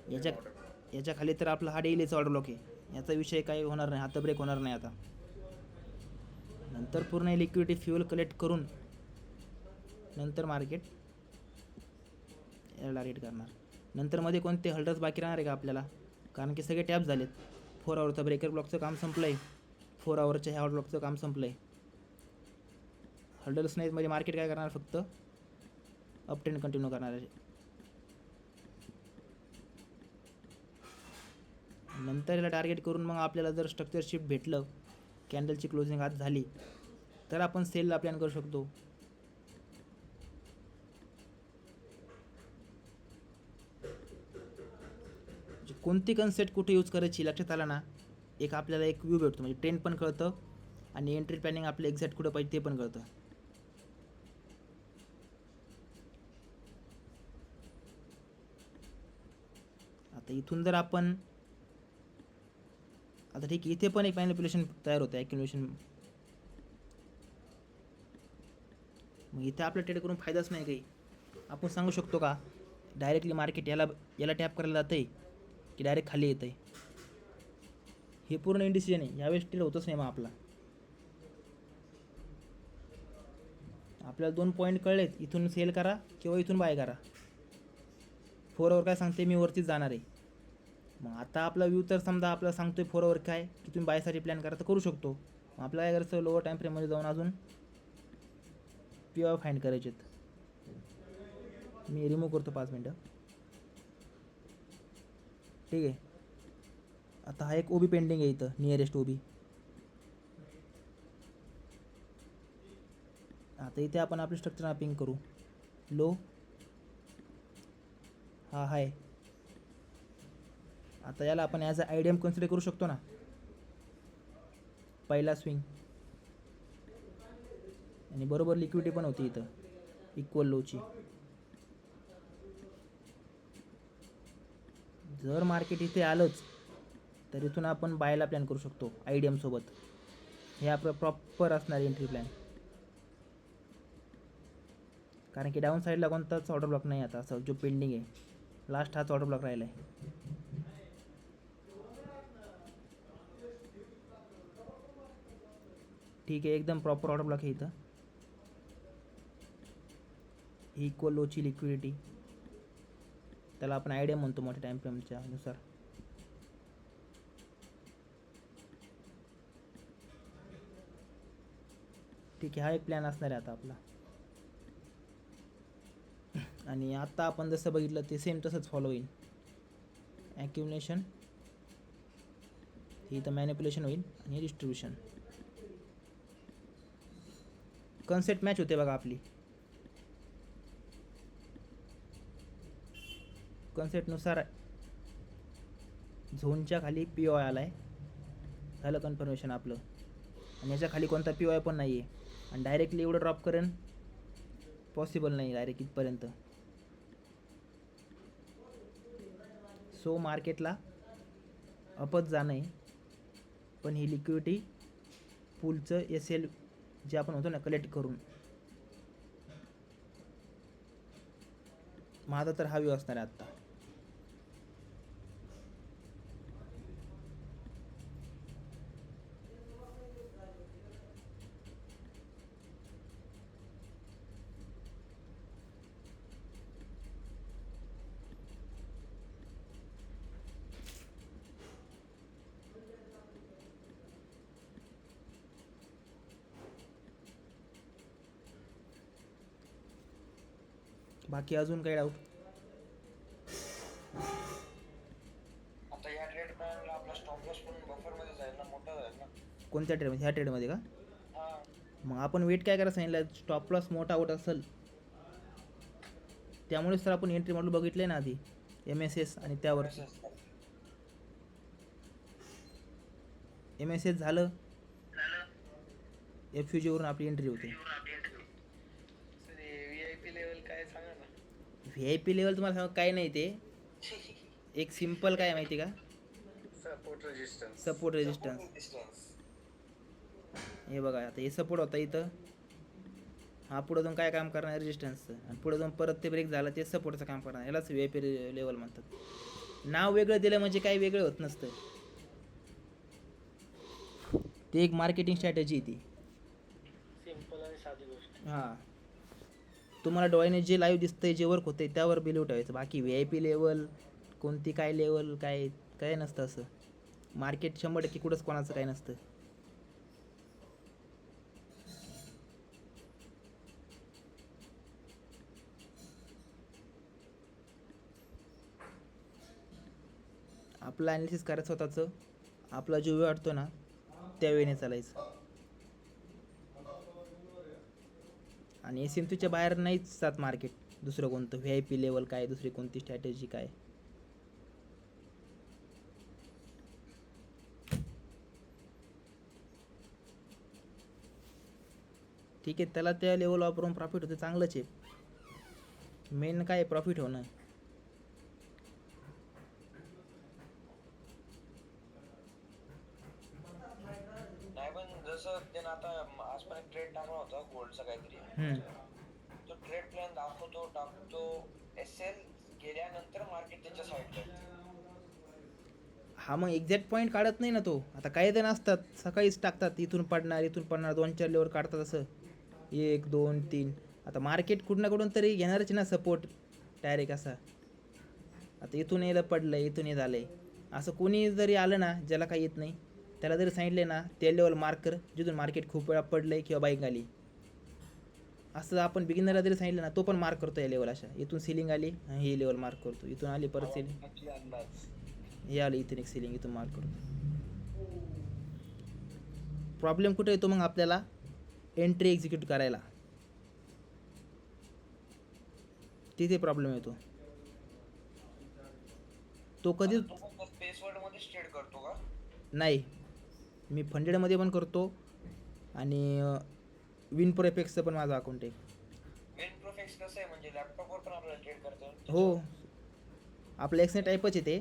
याच्या खाली तर आपला हा डेलीचा ऑर्डर ब्लॉक आहे, याचा विषय काही होणार नाही, आता ब्रेक होणार नाही. आता नंतर पूर्ण लिक्विडिटी फ्युएल कलेक्ट करून नंतर मार्केट याला टार्गेट करणार. नंतर मध्ये कोणते हल्डर्स बाकी राहणार आहे का आपल्याला, कारण की सगळे टॅप झालेत. 4 आवरचा ब्रेकर ब्लॉकचं काम संपलं आहे, 4 आवरच्या ह्या ब्लॉकचं काम संपलं आहे. हल्डर्स नाहीत म्हणजे मार्केट काय करणार, फक्त अप ट्रेंड कंटिन्यू करणार आहे. नंतर याला टार्गेट करून मग आपल्याला जर स्ट्रक्चर शिफ्ट भेटलं, कॅन्डलची क्लोजिंग आज झाली, तर आपण सेलला प्लॅन करू शकतो. कोणती कन्सेप्ट कुठे यूज करायची लक्षात आलं ना, एक आपल्याला एक व्ह्यू भेटतो, म्हणजे ट्रेंड पण कळतं आणि एंट्री प्लॅनिंग आपलं एक्झॅक्ट कुठं पाहिजे ते पण कळतं. आता इथून जर आपण आता ठीक आहे, इथे पण एक मॅनिप्युलेशन तयार होतं ॲक्युम्युलेशन. मग इथे आपला ट्रेड करून फायदाच नाही काही. आपण सांगू शकतो का डायरेक्टली मार्केट याला टॅप करायला जातं आहे की डायरेक्ट खाली येतं आहे? हे पूर्ण इंडिसिजन आहे. यावेळेस ट्रेड होतच नाही. मग आपल्याला 2 पॉईंट कळलेत, इथून सेल करा किंवा इथून बाय करा. 4 आवर काय सांगते, मी वरतीच जाणार आहे. मग आता आपला व्ह्यू तर समजा आपल्याला सांगतोय 4 आवर काय की तुम्ही बायसाठी प्लॅन करा, तर करू शकतो. मग आपल्याला काय करायचं, लोअर टाईम फ्रेममध्ये जाऊन अजून POI फाइंड करायचे. मी रिमूव्ह करतो 5 मिनटं. ठीक आहे. आता हा एक OB पेंडिंग आहे इथं, नियरेस्ट OB. आता इथे आपण आपली स्ट्रक्चर मॅपिंग करू. लो हा हाय. आता याला आपण ॲज अ IDM कन्सिडर करू शकतो ना. पहिला स्विंग आणि बरोबर लिक्विडिटी पण होती इथं इक्वल लोची. जर मार्केट इथे आलंच तर इथून आपण बायला प्लॅन करू शकतो IDM सोबत. हे आपलं प्रॉपर असणार एंट्री प्लॅन, कारण की डाऊन साईडला कोणताच ऑर्डर ब्लॉक नाही. आता असं जो पेंडिंग आहे, लास्ट हाच ऑर्डर ब्लॉक राहिला आहे. ठीक आहे, एकदम प्रॉपर ऑर्डर ब्लॉक आहे इथं. इक्वल लोची लिक्विडिटी, त्याला आपण IDM म्हणतो मोठ्या टाईम फ्रेमच्या नुसार. ठीक आहे, हा एक प्लॅन असणार आहे आता आपला. आणि आता आपण जसं बघितलं ते सेम तसंच फॉलो होईल. ॲक्युम्युलेशन, इथं मॅनिप्युलेशन होईल आणि डिस्ट्रीब्युशन. कन्सेप्ट मॅच होते बघा आपली. कन्सेप्टनुसार झोनच्या खाली POI आला आहे, झालं कन्फर्मेशन आपलं. आणि याच्या खाली कोणता POI पण नाही आहे. आणि डायरेक्टली एवढं ड्रॉप करेन पॉसिबल नाही डायरेक्ट इथपर्यंत. सो मार्केटला अपच जाणं आहे. पण ही लिक्विडिटी पूलचं SL जे आपण होतो ना कलेक्ट करून, माझा तर हा व्ह्यू असणार आहे आत्ता. बाकी अजून काही डाऊट? आता या ट्रेड प्लॅनला आपला स्टॉप लॉस पण बफर मध्ये जाईल ना, मोठा जाईल ना. कोणत्या ट्रेडमध्ये? ह्या ट्रेडमध्ये का? हा, मग आपण वेट काय करायला सांगितलं, स्टॉप लॉस मोठा आउट असेल त्यामुळेच तर आपण एंट्री मॉडेल बघितले ना आधी, MSS आणि त्यावर MSS झालं, FUG वरून आपली एंट्री होते. सर VIP लेवल काय सांगा ना. VIP लेवल तुम्हाला सांग काय नाही, ते एक सिम्पल काय माहिती का, support resistance. Support resistance. Distance. हे बघा, आता हे सपोर्ट होता इथं, हा पुढे जाऊन काय काम करणार, रेजिस्टन्सचं. आणि पुढे जाऊन परत ते ब्रेक झालं ते सपोर्टचं काम करणार. यालाच VIP लेवल म्हणतात. नाव वेगळं दिलं म्हणजे काही वेगळं होत नसतं, ते एक मार्केटिंग स्ट्रॅटेजी ती. सिंपल आणि साधी गोष्ट. हां, तुम्हाला डोळ्याने जे लाईव्ह दिसतंय, जे वर्क होतंय त्यावर बिलीव ठेवायचं. बाकी VIP लेवल कोणती काय लेवल काय काय नसतं. असं मार्केट 100% कुठंच कोणाचं काय नसतं. आपलं ॲनालिसिस करायचं स्वतःचं, आपला जो वेळ वाटतो ना त्या वेळेने चालायचं. आणि SMCच्या बाहेर नाहीच जात मार्केट दुसरं कोणतं. VIP लेवल काय, दुसरी कोणती स्ट्रॅटेजी काय. ठीक आहे, त्याला त्या लेवल वापरून प्रॉफिट होतं, चांगलंच आहे. मेन काय प्रॉफिट होणं. नाही पण जसं त्यानं आता आज पण एक ट्रेड टाकला होता गोल्डचा काहीतरी. तो ट्रेड प्लॅन टाकतो एसएल गेल्यानंतर मार्केट त्याच्या साईडला. हा मग एक्झॅक्ट पॉईंट काढत नाही ना तो. आता काही जण असतात सकाळीच टाकतात, इथून पडणार 2-4 लेवर काढतात असं 1 2 3. आता मार्केट कुठं ना कुठून तरी घेणारच ना सपोर्ट डायरेक्ट असा. आता इथून यायला पडलं, इथून हे झालंय, असं कोणी जरी आलं ना ज्याला काही येत नाही त्याला जरी सांगितले ना ते लेवल मार्क कर जिथून मार्केट खूप वेळा पडलंय किंवा बाईक आली, असं आपण बिगिनरला जरी सांगितलं ना तो पण मार्क करतो या लेवल अशा. इथून सिलिंग आली ही लेवल मार्क करतो, इथून आली परत सिलिंग, हे आलं इथून एक सिलिंग, इथून मार्क करतो. प्रॉब्लेम कुठे येतो मग आपल्याला एंट्री एक्झिक्यूट करायला, तिथे प्रॉब्लेम येतो. तो कधी स्पेस वर्ल्ड मध्ये ट्रेड करतो का? नाही, मी फंडेडमध्ये पण करतो आणि विनप्रो एफेक्सचं पण माझं अकाउंट आहे. विनप्रोफेक्स कसं आहे म्हणजे लॅपटॉपवर पण आपल्याला ट्रेड करता येईल? हो, आपलं एक्सने टाईपच आहे ते,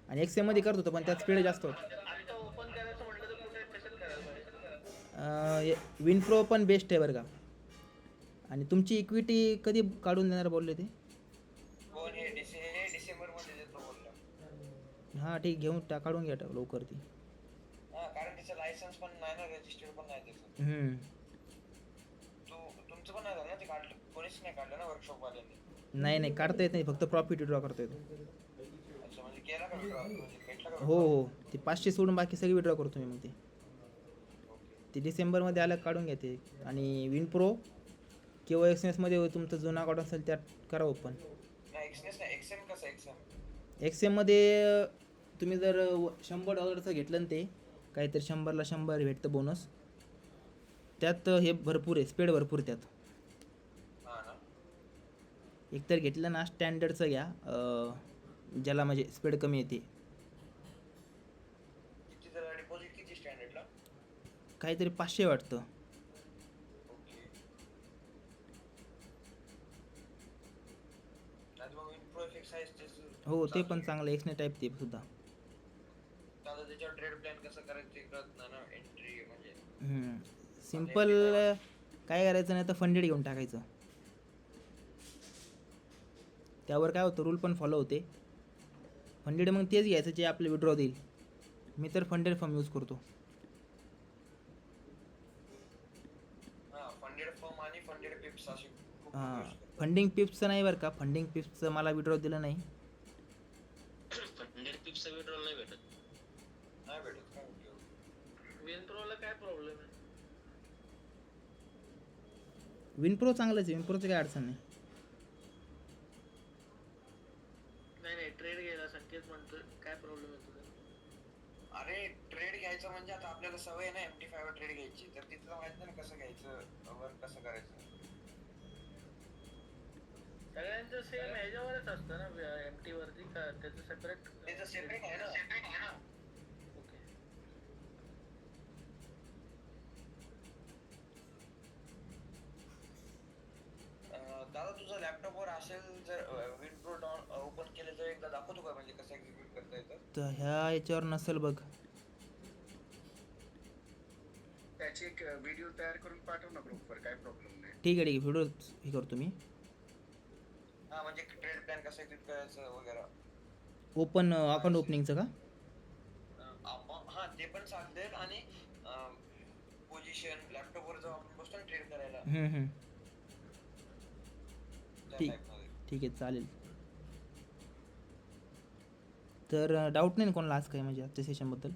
आणि एक्सएममध्ये करत होतो पण त्यात स्पीड जास्त होतं. आता ओपन करायचं म्हटलं तर कुठे कशात करायला पाहिजे? विनप्रो पण बेस्ट आहे बरं का. आणि तुमची इक्विटी कधी काढून देणार बोलले ते? कोण हे डिसेंबर मध्ये देतो बोलला. हां ठीक, घेऊन काढून घ्या लवकर ती. हा कारण त्याचं लायसन्स पण नाही ना, रजिस्टर्ड पण नाही त्याचं. तुमचं पण नाही झालं ना ते काढलं? कोणीच नाही काढलं ना वर्कशॉप वाल्यांनी? नाही काढता येत नाही, फक्त प्रॉफिट विड्रॉ करता येतो. अच्छा म्हणजे केला का withdraw? म्हणजे भेटला का हो हो, ते 500 सोडून बाकी सगळी विड्रॉ करतो मी मग ते डिसेंबरमध्ये आलं काढून घ्या ते. आणि विनप्रो किंवा एक्सएमएसमध्ये तुमचं जुना अकाउंट असेल त्यात करा ओपन. नाही एक्सएस नाही, एक्सएम कसं एक्सएममध्ये तुम्ही जर $100 घेतलं ना ते काहीतरी 100ला 100 भेटतं बोनस, त्यात हे भरपूर आहे, स्पीड भरपूर त्यात. हा ना. एकतर घेतलं ना स्टँडर्डचं घ्या, ज्याला म्हणजे स्पीड कमी येते. किती जरा डिपॉझिट किती स्टँडर्डला? काहीतरी 500 वाटतं. ओके. आणि मग विनप्रोफेक्स आहे त्याचं. हो ते पण चांगलं, एक्सने टाईप ते सुद्धा. आता त्याच्यावर ट्रेड प्लॅन कसं करायचं ते कळत नाही ना, एंट्री म्हणजे. सिम्पल काय करायचं नाही तर फंडेड घेऊन टाकायचं. त्यावर काय होतं, रूल पण फॉलो होते. फंडेड मग तेच घ्यायचं जे आपले विड्रॉ देईल. मी तर फंडेड फर्म यूज करतो. हा फंडेड फर्म आणि फंडेड पिप्स असे खूप हां, use करतात. फंडिंग पिप्सचं नाही बरं का, फंडिंग पिप्सचं मला विड्रॉ दिलं नाही. फंडेड पिप्सचा विड्रॉल नाही भेटत. नाही भेटत काय उपयोग? विनप्रोला काय प्रॉब्लेम आहे? विनप्रो चांगलंच आहे, विनप्रोचं काय अडचण नाही. नाही ट्रेड घ्यायला संकेत म्हणतो, काय प्रॉब्लेम आहे तुझा? अरे ट्रेड घ्यायचं म्हणजे आता आपल्याला सवय आहे ना MT5 वर ट्रेड घ्यायची, तर तिथलं माहित नाही ना कसं घ्यायचं, वर्क कसं करायचं. सगळ्यांचं सेम ह्याच्यावरच असतं ना एमटी वरती, का त्याचं सेपरेट? त्याचं सेपरेट आहे ना. ओके. दादा तुझं लॅपटॉपवर असेल जर विनप्रो ओपन केलं तर एकदा दाखवतो का, म्हणजे कसं एक्झिक्यूट करता येतं? तर ह्या याच्यावर नसेल बघ. त्याची एक व्हिडिओ तयार करून पाठव ना ग्रुपवर, काय प्रॉब्लेम नाही. ठीक आहे व्हिडिओ हे करतो मी. हा म्हणजे ट्रेड प्लॅन कसं एक्झिक्यूट करायचं वगैरे. ओपन अकाउंट ओपनिंगचं का? हा ते पण चालतील आणि पोझिशन लॅपटॉपवर जाऊन आपण बसतो ना ट्रेड करायला, त्या ठीक टाईपमध्ये. ठीक आहे चालेल. तर डाऊट नाही ना कोणाला आज काही म्हणजे आजच्या सेशनबद्दल?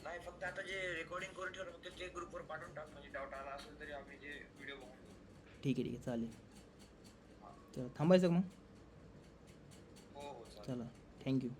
नाही फक्त आता जे रेकॉर्डिंग करून ठेवलं फक्त ते ग्रुपवर पाठवून टाक, म्हणजे डाऊट आला असेल तरी आम्ही जे व्हिडिओ बघून. ठीक आहे चालेल. चला थांबायचं का मग? हो चालेल. चला थँक्यू.